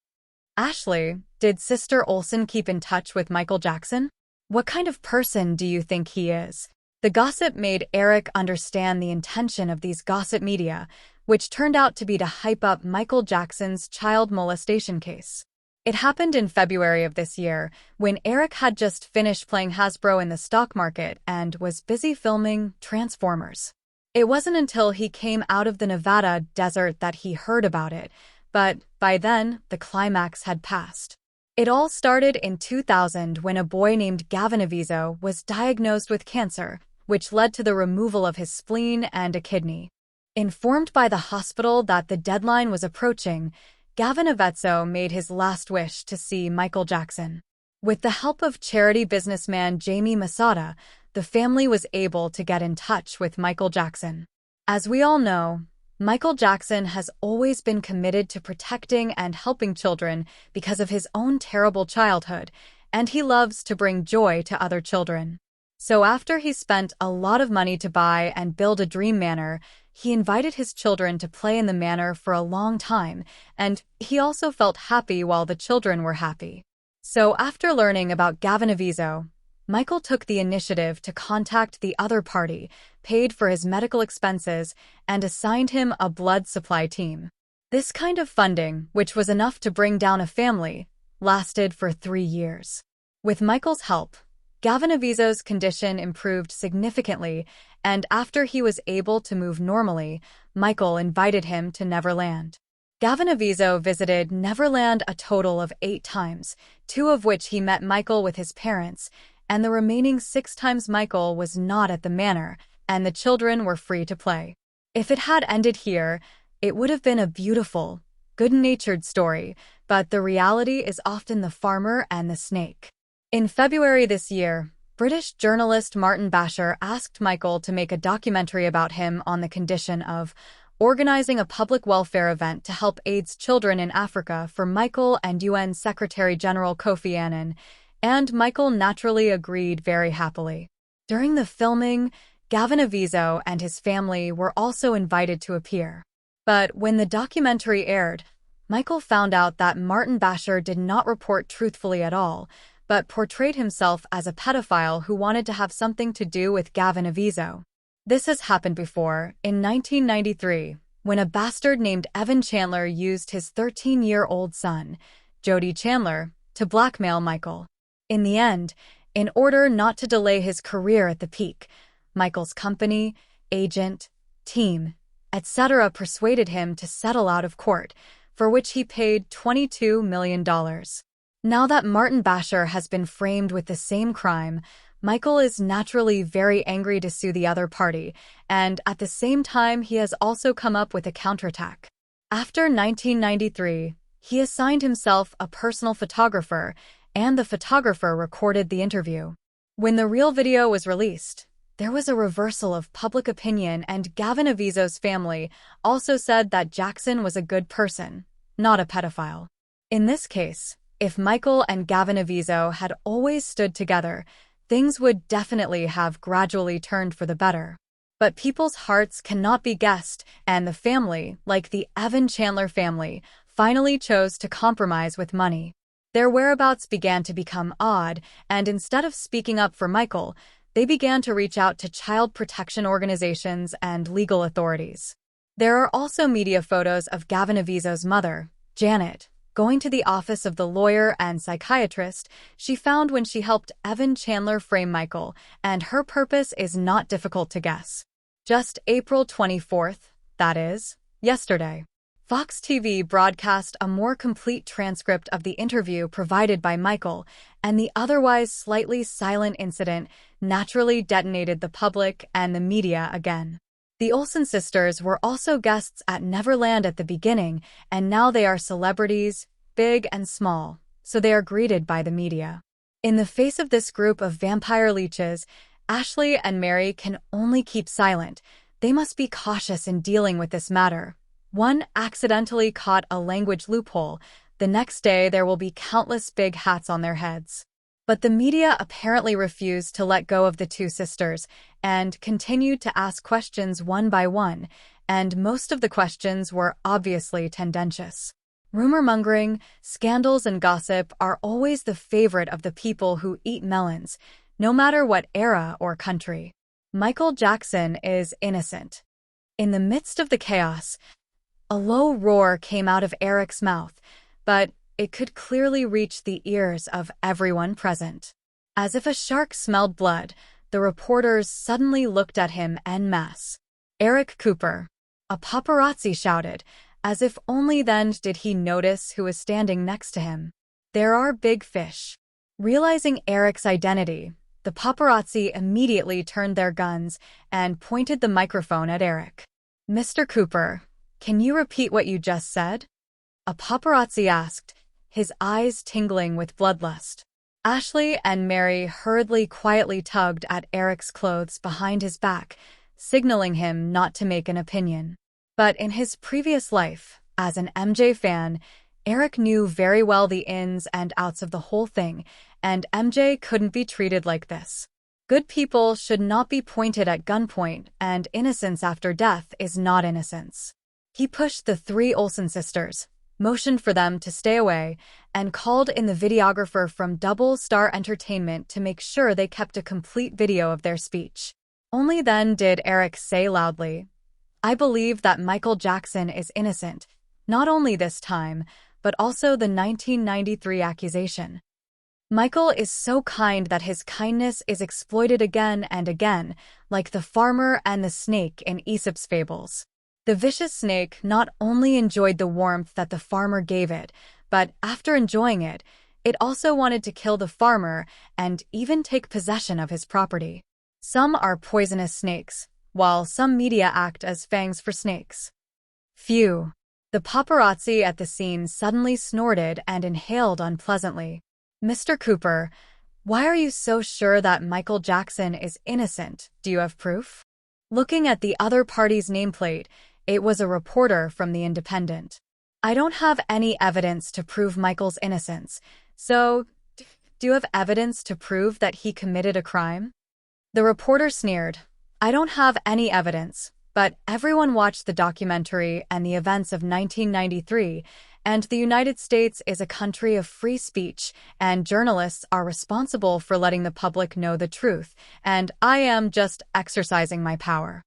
Ashley, did Sister Olsen keep in touch with Michael Jackson? What kind of person do you think he is? The gossip made Eric understand the intention of these gossip media, which turned out to be to hype up Michael Jackson's child molestation case. It happened in February of this year, when Eric had just finished playing Hasbro in the stock market and was busy filming Transformers. It wasn't until he came out of the Nevada desert that he heard about it, but by then, the climax had passed. It all started in 2000 when a boy named Gavin Avizo was diagnosed with cancer, which led to the removal of his spleen and a kidney. Informed by the hospital that the deadline was approaching, Gavin Avizo made his last wish to see Michael Jackson. With the help of charity businessman Jamie Masada, the family was able to get in touch with Michael Jackson. As we all know, Michael Jackson has always been committed to protecting and helping children because of his own terrible childhood, and he loves to bring joy to other children. So after he spent a lot of money to buy and build a dream manor, he invited his children to play in the manor for a long time, and he also felt happy while the children were happy. So after learning about Gavin Avizo, Michael took the initiative to contact the other party, paid for his medical expenses, and assigned him a blood supply team. This kind of funding, which was enough to bring down a family, lasted for 3 years. With Michael's help, Gavin Avizo's condition improved significantly, and after he was able to move normally, Michael invited him to Neverland. Gavin Avizo visited Neverland a total of 8 times, 2 of which he met Michael with his parents, and the remaining 6 times Michael was not at the manor, and the children were free to play. If it had ended here, it would have been a beautiful, good-natured story, but the reality is often the farmer and the snake. In February this year, British journalist Martin Basher asked Michael to make a documentary about him on the condition of organizing a public welfare event to help AIDS children in Africa for Michael and UN Secretary-General Kofi Annan, and Michael naturally agreed very happily. During the filming, Gavin Avizo and his family were also invited to appear. But when the documentary aired, Michael found out that Martin Basher did not report truthfully at all, but portrayed himself as a pedophile who wanted to have something to do with Gavin Avizo. This has happened before, in 1993, when a bastard named Evan Chandler used his 13-year-old son, Jody Chandler, to blackmail Michael. In the end, in order not to delay his career at the peak, Michael's company, agent, team, etc. persuaded him to settle out of court, for which he paid $22 million. Now that Martin Basher has been framed with the same crime, Michael is naturally very angry to sue the other party, and at the same time he has also come up with a counterattack. After 1993, he assigned himself a personal photographer, and the photographer recorded the interview. When the real video was released, there was a reversal of public opinion, and Gavin Avizo's family also said that Jackson was a good person, not a pedophile. In this case, if Michael and Gavin Avizo had always stood together, things would definitely have gradually turned for the better. But people's hearts cannot be guessed, and the family, like the Evan Chandler family, finally chose to compromise with money. Their whereabouts began to become odd, and instead of speaking up for Michael, they began to reach out to child protection organizations and legal authorities. There are also media photos of Gavin Avizo's mother, Janet, going to the office of the lawyer and psychiatrist she found when she helped Evan Chandler frame Michael, and her purpose is not difficult to guess. Just April 24th, that is, yesterday, Fox TV broadcast a more complete transcript of the interview provided by Michael, and the otherwise slightly silent incident naturally detonated the public and the media again. The Olsen sisters were also guests at Neverland at the beginning, and now they are celebrities, big and small, so they are greeted by the media. In the face of this group of vampire leeches, Ashley and Mary can only keep silent. They must be cautious in dealing with this matter. One accidentally caught a language loophole. The next day, there will be countless big hats on their heads. But the media apparently refused to let go of the two sisters and continued to ask questions one by one, and most of the questions were obviously tendentious. Rumor-mongering, scandals, and gossip are always the favorite of the people who eat melons, no matter what era or country. Michael Jackson is innocent. In the midst of the chaos, a low roar came out of Eric's mouth, but it could clearly reach the ears of everyone present. As if a shark smelled blood, the reporters suddenly looked at him en masse. "Eric Cooper," a paparazzi shouted, as if only then did he notice who was standing next to him. "There are big fish." Realizing Eric's identity, the paparazzi immediately turned their guns and pointed the microphone at Eric. "Mr. Cooper, can you repeat what you just said?" a paparazzi asked, his eyes tingling with bloodlust. Ashley and Mary hurriedly quietly tugged at Eric's clothes behind his back, signaling him not to make an opinion. But in his previous life, as an MJ fan, Eric knew very well the ins and outs of the whole thing, and MJ couldn't be treated like this. Good people should not be pointed at gunpoint, and innocence after death is not innocence. He pushed the three Olsen sisters, motioned for them to stay away, and called in the videographer from Double Star Entertainment to make sure they kept a complete video of their speech. Only then did Eric say loudly, "I believe that Michael Jackson is innocent, not only this time, but also the 1993 accusation. Michael is so kind that his kindness is exploited again and again, like the farmer and the snake in Aesop's fables. The vicious snake not only enjoyed the warmth that the farmer gave it, but after enjoying it, it also wanted to kill the farmer and even take possession of his property. Some are poisonous snakes, while some media act as fangs for snakes." Phew. The paparazzi at the scene suddenly snorted and inhaled unpleasantly. "Mr. Cooper, why are you so sure that Michael Jackson is innocent? Do you have proof?" Looking at the other party's nameplate, it was a reporter from The Independent. "I don't have any evidence to prove Michael's innocence, so do you have evidence to prove that he committed a crime?" The reporter sneered. "I don't have any evidence, but everyone watched the documentary and the events of 1993, and the United States is a country of free speech, and journalists are responsible for letting the public know the truth, and I am just exercising my power."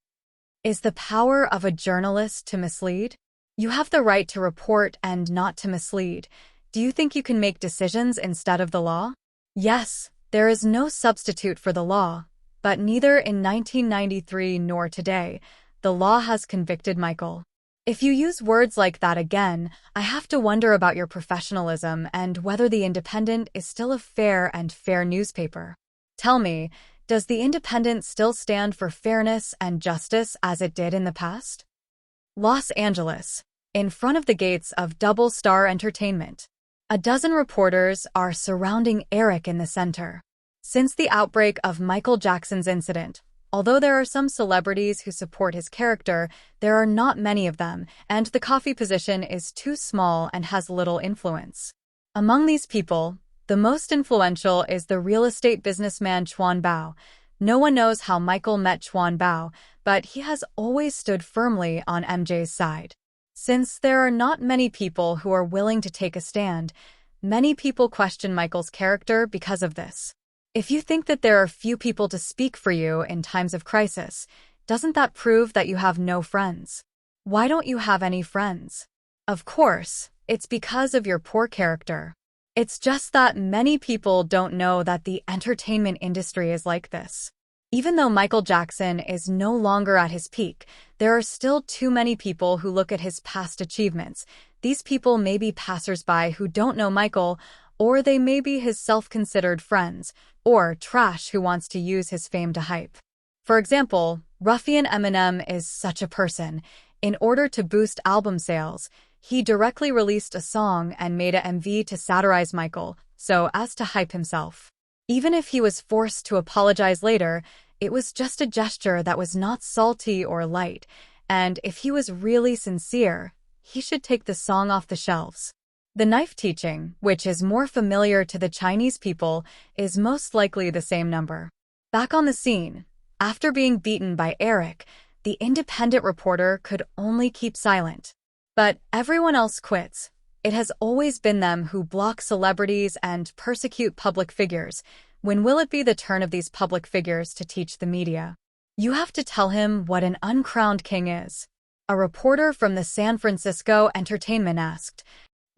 Is the power of a journalist to mislead? You have the right to report and not to mislead. Do you think you can make decisions instead of the law? Yes, there is no substitute for the law, but neither in 1993 nor today, the law has convicted Michael. If you use words like that again, I have to wonder about your professionalism and whether The Independent is still a fair newspaper. Tell me, does The Independent still stand for fairness and justice as it did in the past? Los Angeles, in front of the gates of Double Star Entertainment. A dozen reporters are surrounding Eric in the center. Since the outbreak of Michael Jackson's incident, although there are some celebrities who support his character, there are not many of them, and the coffee position is too small and has little influence. Among these people, the most influential is the real estate businessman Chuan Bao. No one knows how Michael met Chuan Bao, but he has always stood firmly on MJ's side. Since there are not many people who are willing to take a stand, many people question Michael's character because of this. If you think that there are few people to speak for you in times of crisis, doesn't that prove that you have no friends? Why don't you have any friends? Of course, it's because of your poor character. It's just that many people don't know that the entertainment industry is like this. Even though Michael Jackson is no longer at his peak, there are still too many people who look at his past achievements. These people may be passersby who don't know Michael, or they may be his self-considered friends, or trash who wants to use his fame to hype. For example, ruffian Eminem is such a person. In order to boost album sales, he directly released a song and made a MV to satirize Michael, so as to hype himself. Even if he was forced to apologize later, it was just a gesture that was not salty or light, and if he was really sincere, he should take the song off the shelves. The knife teaching, which is more familiar to the Chinese people, is most likely the same number. Back on the scene, after being beaten by Eric, the independent reporter could only keep silent. But everyone else quits. It has always been them who block celebrities and persecute public figures. When will it be the turn of these public figures to teach the media? You have to tell him what an uncrowned king is. A reporter from the San Francisco Entertainment asked,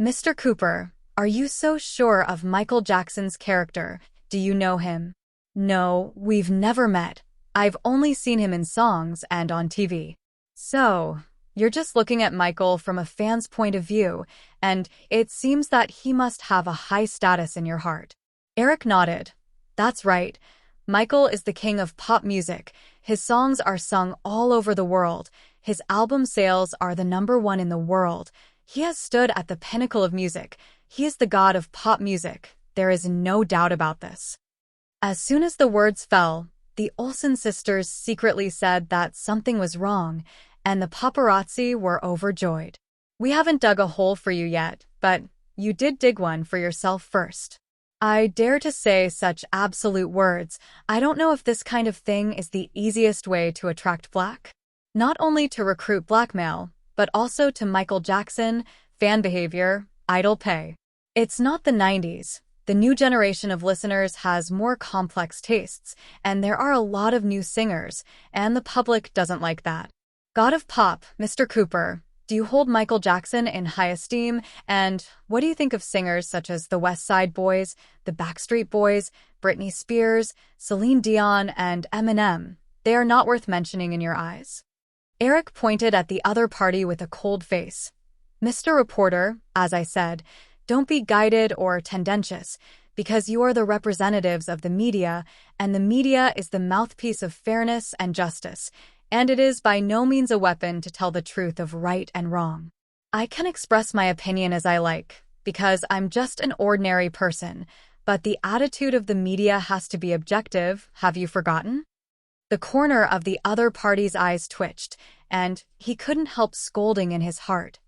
"Mr. Cooper, are you so sure of Michael Jackson's character? Do you know him?" "No, we've never met. I've only seen him in songs and on TV." "So, you're just looking at Michael from a fan's point of view, and it seems that he must have a high status in your heart." Eric nodded. "That's right. Michael is the king of pop music. His songs are sung all over the world. His album sales are the #1 in the world. He has stood at the pinnacle of music. He is the god of pop music. There is no doubt about this." As soon as the words fell, the Olsen sisters secretly said that something was wrong, and the paparazzi were overjoyed. "We haven't dug a hole for you yet, but you did dig one for yourself first." I dare to say such absolute words. I don't know if this kind of thing is the easiest way to attract black. Not only to recruit blackmail, but also to Michael Jackson, fan behavior, idol pay. It's not the 90s. The new generation of listeners has more complex tastes, and there are a lot of new singers, and the public doesn't like that. God of pop, Mr. Cooper, do you hold Michael Jackson in high esteem? And what do you think of singers such as the West Side Boys, the Backstreet Boys, Britney Spears, Celine Dion, and Eminem? They are not worth mentioning in your eyes. Eric pointed at the other party with a cold face. "Mr. Reporter, as I said, don't be guided or tendentious, because you are the representatives of the media, and the media is the mouthpiece of fairness and justice, and it is by no means a weapon to tell the truth of right and wrong. I can express my opinion as I like, because I'm just an ordinary person, but the attitude of the media has to be objective, have you forgotten?" The corner of the other party's eyes twitched, and he couldn't help scolding in his heart.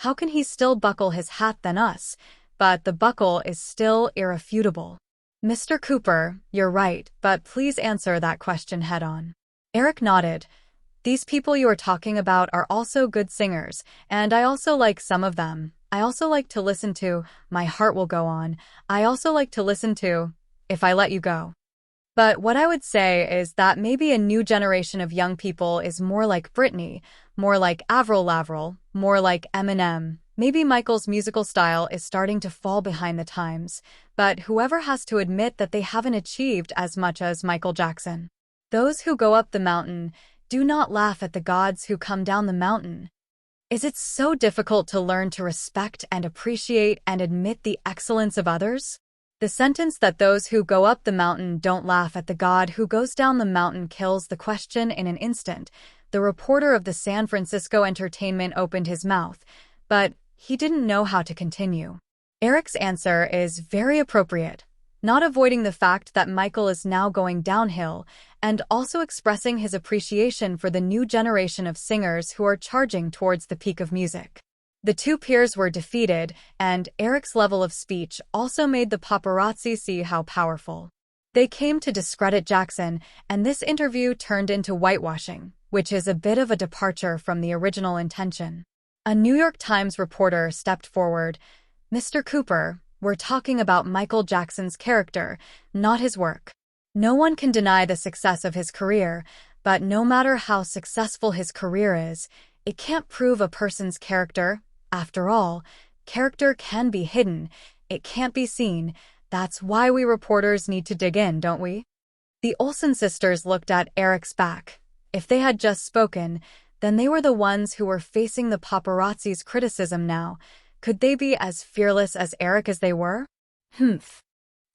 How can he still buckle his hat than us? But the buckle is still irrefutable. "Mr. Cooper, you're right, but please answer that question head on." Eric nodded. "These people you are talking about are also good singers, and I also like some of them. I also like to listen to My Heart Will Go On. I also like to listen to If I Let You Go. But what I would say is that maybe a new generation of young people is more like Britney, more like Avril Lavigne, more like Eminem. Maybe Michael's musical style is starting to fall behind the times, but whoever has to admit that they haven't achieved as much as Michael Jackson. Those who go up the mountain do not laugh at the gods who come down the mountain. Is it so difficult to learn to respect and appreciate and admit the excellence of others? The sentence that those who go up the mountain don't laugh at the god who goes down the mountain kills the question in an instant. The reporter of the San Francisco Entertainment opened his mouth, but he didn't know how to continue. Eric's answer is very appropriate, not avoiding the fact that Michael is now going downhill, and also expressing his appreciation for the new generation of singers who are charging towards the peak of music. The two peers were defeated, and Eric's level of speech also made the paparazzi see how powerful. They came to discredit Jackson, and this interview turned into whitewashing, which is a bit of a departure from the original intention. A New York Times reporter stepped forward. "Mr. Cooper, we're talking about Michael Jackson's character, not his work. No one can deny the success of his career, but no matter how successful his career is, it can't prove a person's character. After all, character can be hidden. It can't be seen. That's why we reporters need to dig in, don't we?" The Olsen sisters looked at Eric's back. If they had just spoken, then they were the ones who were facing the paparazzi's criticism now. Could they be as fearless as Eric as they were? Humph.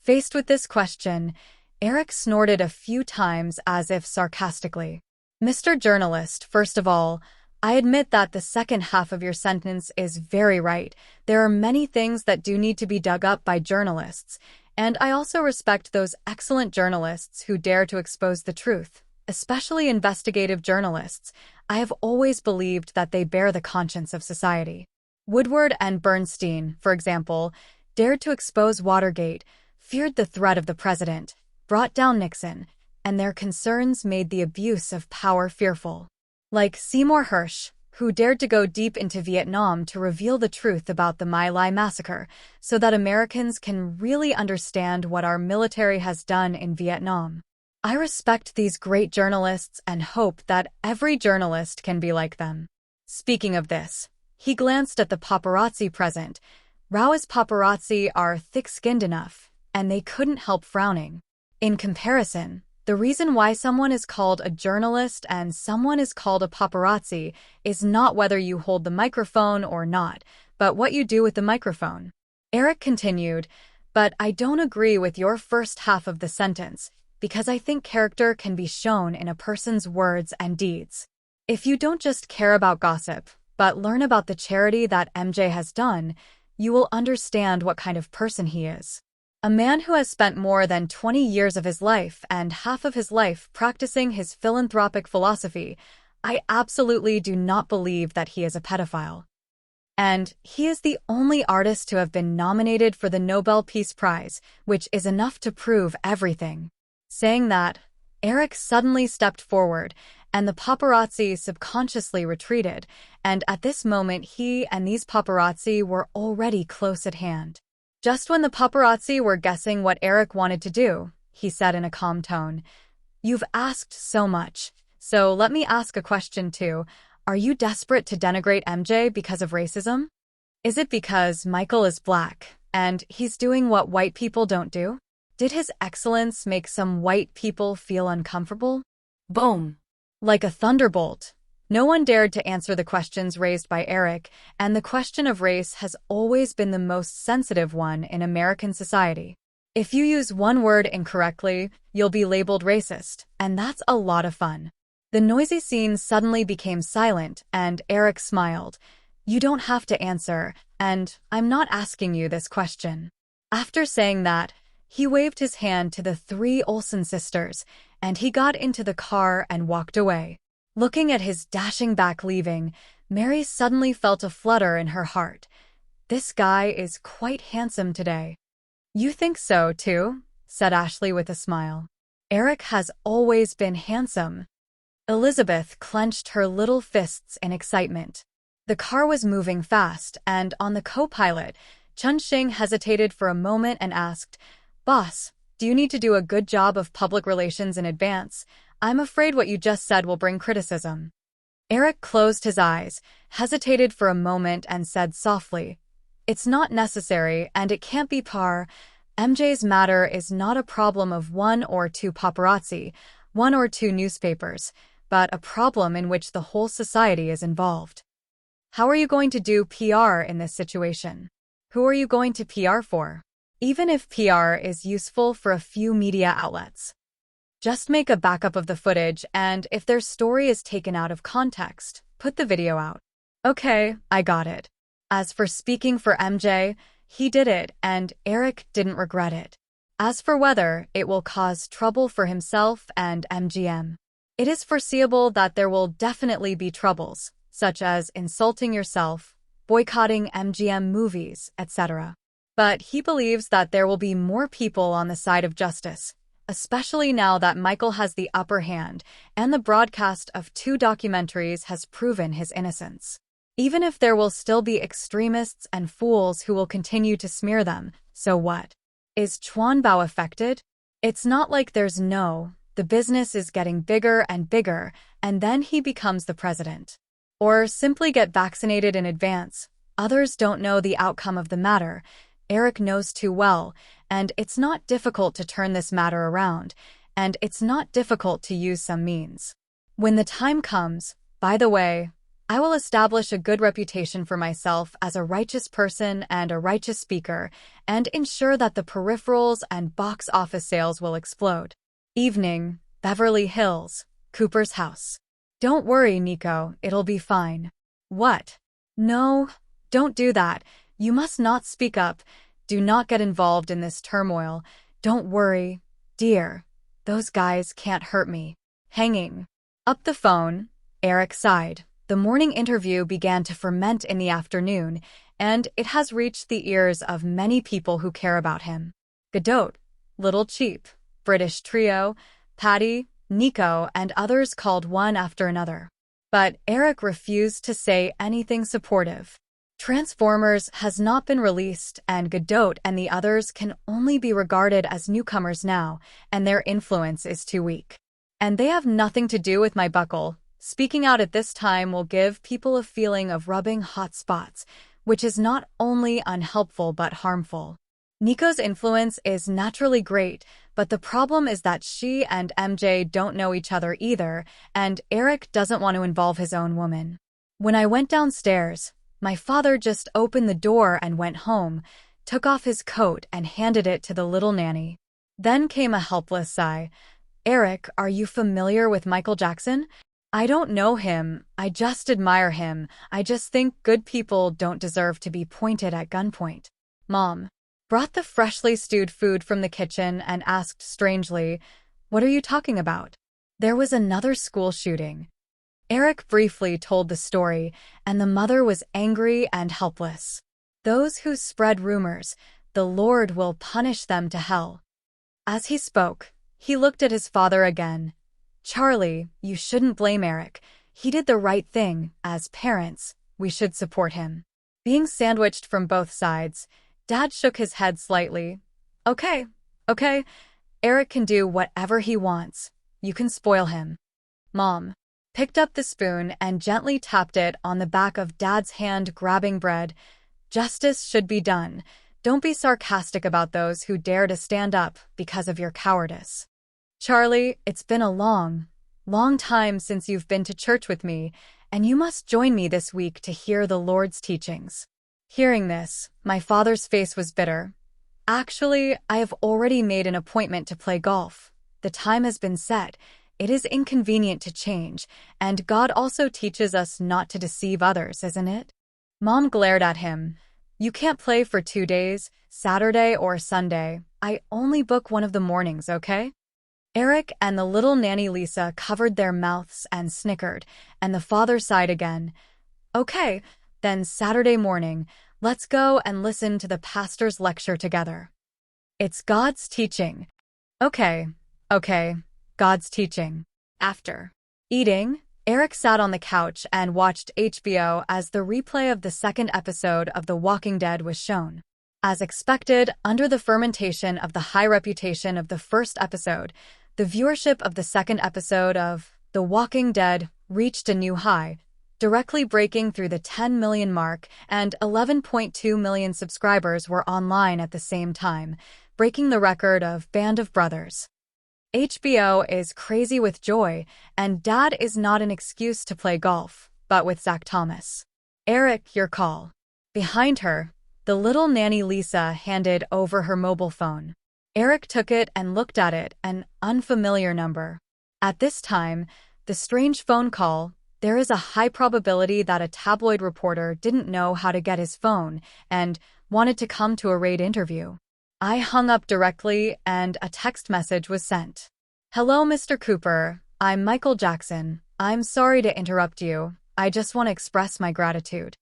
Faced with this question, Eric snorted a few times as if sarcastically. "Mr. Journalist, first of all, I admit that the second half of your sentence is very right. There are many things that do need to be dug up by journalists, And I also respect those excellent journalists who dare to expose the truth, especially investigative journalists. I have always believed that they bear the conscience of society. Woodward and Bernstein, for example, dared to expose Watergate, feared the threat of the president, brought down Nixon, and their concerns made the abuse of power fearful. Like Seymour Hersh, who dared to go deep into Vietnam to reveal the truth about the My Lai massacre so that Americans can really understand what our military has done in Vietnam. I respect these great journalists and hope that every journalist can be like them. Speaking of this, he glanced at the paparazzi present. Rao's paparazzi are thick-skinned enough, and they couldn't help frowning. In comparison, the reason why someone is called a journalist and someone is called a paparazzi is not whether you hold the microphone or not, but what you do with the microphone. Eric continued, but I don't agree with your first half of the sentence, because I think character can be shown in a person's words and deeds. If you don't just care about gossip, but learn about the charity that MJ has done, you will understand what kind of person he is. A man who has spent more than 20 years of his life and half of his life practicing his philanthropic philosophy, I absolutely do not believe that he is a pedophile. And he is the only artist to have been nominated for the Nobel Peace Prize, which is enough to prove everything. Saying that, Eric suddenly stepped forward, and the paparazzi subconsciously retreated, and at this moment he and these paparazzi were already close at hand. Just when the paparazzi were guessing what Eric wanted to do, he said in a calm tone, "You've asked so much, so let me ask a question too. Are you desperate to denigrate MJ because of racism? Is it because Michael is black, and he's doing what white people don't do? Did his excellence make some white people feel uncomfortable?" Boom! Like a thunderbolt. No one dared to answer the questions raised by Eric, and the question of race has always been the most sensitive one in American society. If you use one word incorrectly, you'll be labeled racist, and that's a lot of fun. The noisy scene suddenly became silent, and Eric smiled. "You don't have to answer, and I'm not asking you this question." After saying that, he waved his hand to the three Olsen sisters, and he got into the car and walked away. Looking at his dashing back leaving, Mary suddenly felt a flutter in her heart. This guy is quite handsome today. "You think so, too?" said Ashley with a smile. "Eric has always been handsome." Elizabeth clenched her little fists in excitement. The car was moving fast, and on the co-pilot, Chun-Shing hesitated for a moment and asked, "Boss, do you need to do a good job of public relations in advance? I'm afraid what you just said will bring criticism." Eric closed his eyes, hesitated for a moment, and said softly, "It's not necessary, and it can't be par. MJ's matter is not a problem of one or two paparazzi, one or two newspapers, but a problem in which the whole society is involved. How are you going to do PR in this situation? Who are you going to PR for? Even if PR is useful for a few media outlets. Just make a backup of the footage, and if their story is taken out of context, put the video out." "Okay, I got it." As for speaking for MJ, he did it, and Eric didn't regret it. As for whether it will cause trouble for himself and MGM, it is foreseeable that there will definitely be troubles, such as insulting yourself, boycotting MGM movies, etc. But he believes that there will be more people on the side of justice, especially now that Michael has the upper hand and the broadcast of 2 documentaries has proven his innocence. Even if there will still be extremists and fools who will continue to smear them, so what? Is Chuan Bao affected? It's not like the business is getting bigger and bigger, and then he becomes the president. Or simply get vaccinated in advance. Others don't know the outcome of the matter. Eric knows too well, and it's not difficult to turn this matter around, and it's not difficult to use some means. When the time comes, by the way, I will establish a good reputation for myself as a righteous person and a righteous speaker, and ensure that the peripherals and box office sales will explode. Evening, Beverly Hills, Cooper's house. "Don't worry, Nico, it'll be fine." "What?" "No, don't do that. You must not speak up. Do not get involved in this turmoil. Don't worry, dear. Those guys can't hurt me. Hanging up the phone, Eric sighed. The morning interview began to ferment in the afternoon, and it has reached the ears of many people who care about him. Godot, Little Cheap, British Trio, Patty, Nico, and others called one after another. But Eric refused to say anything supportive. Transformers has not been released, and Godot and the others can only be regarded as newcomers now, and their influence is too weak. And they have nothing to do with my buckle. Speaking out at this time will give people a feeling of rubbing hot spots, which is not only unhelpful but harmful. Nico's influence is naturally great, but the problem is that she and MJ don't know each other either, and Eric doesn't want to involve his own woman. When I went downstairs, my father just opened the door and went home, took off his coat and handed it to the little nanny. Then came a helpless sigh. Eric, are you familiar with Michael Jackson? I don't know him. I just admire him. I just think good people don't deserve to be pointed at gunpoint. Mom brought the freshly stewed food from the kitchen and asked strangely, "What are you talking about?" There was another school shooting. Eric briefly told the story, and the mother was angry and helpless. Those who spread rumors, the Lord will punish them to hell. As he spoke, he looked at his father again. Charlie, you shouldn't blame Eric. He did the right thing. As parents, we should support him. Being sandwiched from both sides, Dad shook his head slightly. Okay. Eric can do whatever he wants. You can spoil him. Mom picked up the spoon and gently tapped it on the back of Dad's hand, grabbing bread. Justice should be done. Don't be sarcastic about those who dare to stand up because of your cowardice. Charlie, it's been a long time since you've been to church with me, and you must join me this week to hear the Lord's teachings. Hearing this, my father's face was bitter. Actually, I have already made an appointment to play golf. The time has been set. It is inconvenient to change, and God also teaches us not to deceive others, isn't it? Mom glared at him. You can't play for 2 days, Saturday or Sunday. I only book one of the mornings, okay? Eric and the little nanny Lisa covered their mouths and snickered, and the father sighed again. Okay, then Saturday morning, let's go and listen to the pastor's lecture together. It's God's teaching. Okay, God's teaching. After eating, Eric sat on the couch and watched HBO as the replay of the second episode of The Walking Dead was shown. As expected, under the fermentation of the high reputation of the first episode, the viewership of the second episode of The Walking Dead reached a new high, directly breaking through the 10 million mark, and 11.2 million subscribers were online at the same time, breaking the record of Band of Brothers. HBO is crazy with joy, and Dad is not an excuse to play golf, but with Zach Thomas. Eric, your call. Behind her, the little nanny Lisa handed over her mobile phone. Eric took it and looked at it, an unfamiliar number. At this time, the strange phone call, there is a high probability that a tabloid reporter didn't know how to get his phone and wanted to come to a raid interview. I hung up directly and a text message was sent. Hello, Mr. Cooper. I'm Michael Jackson. I'm sorry to interrupt you. I just want to express my gratitude.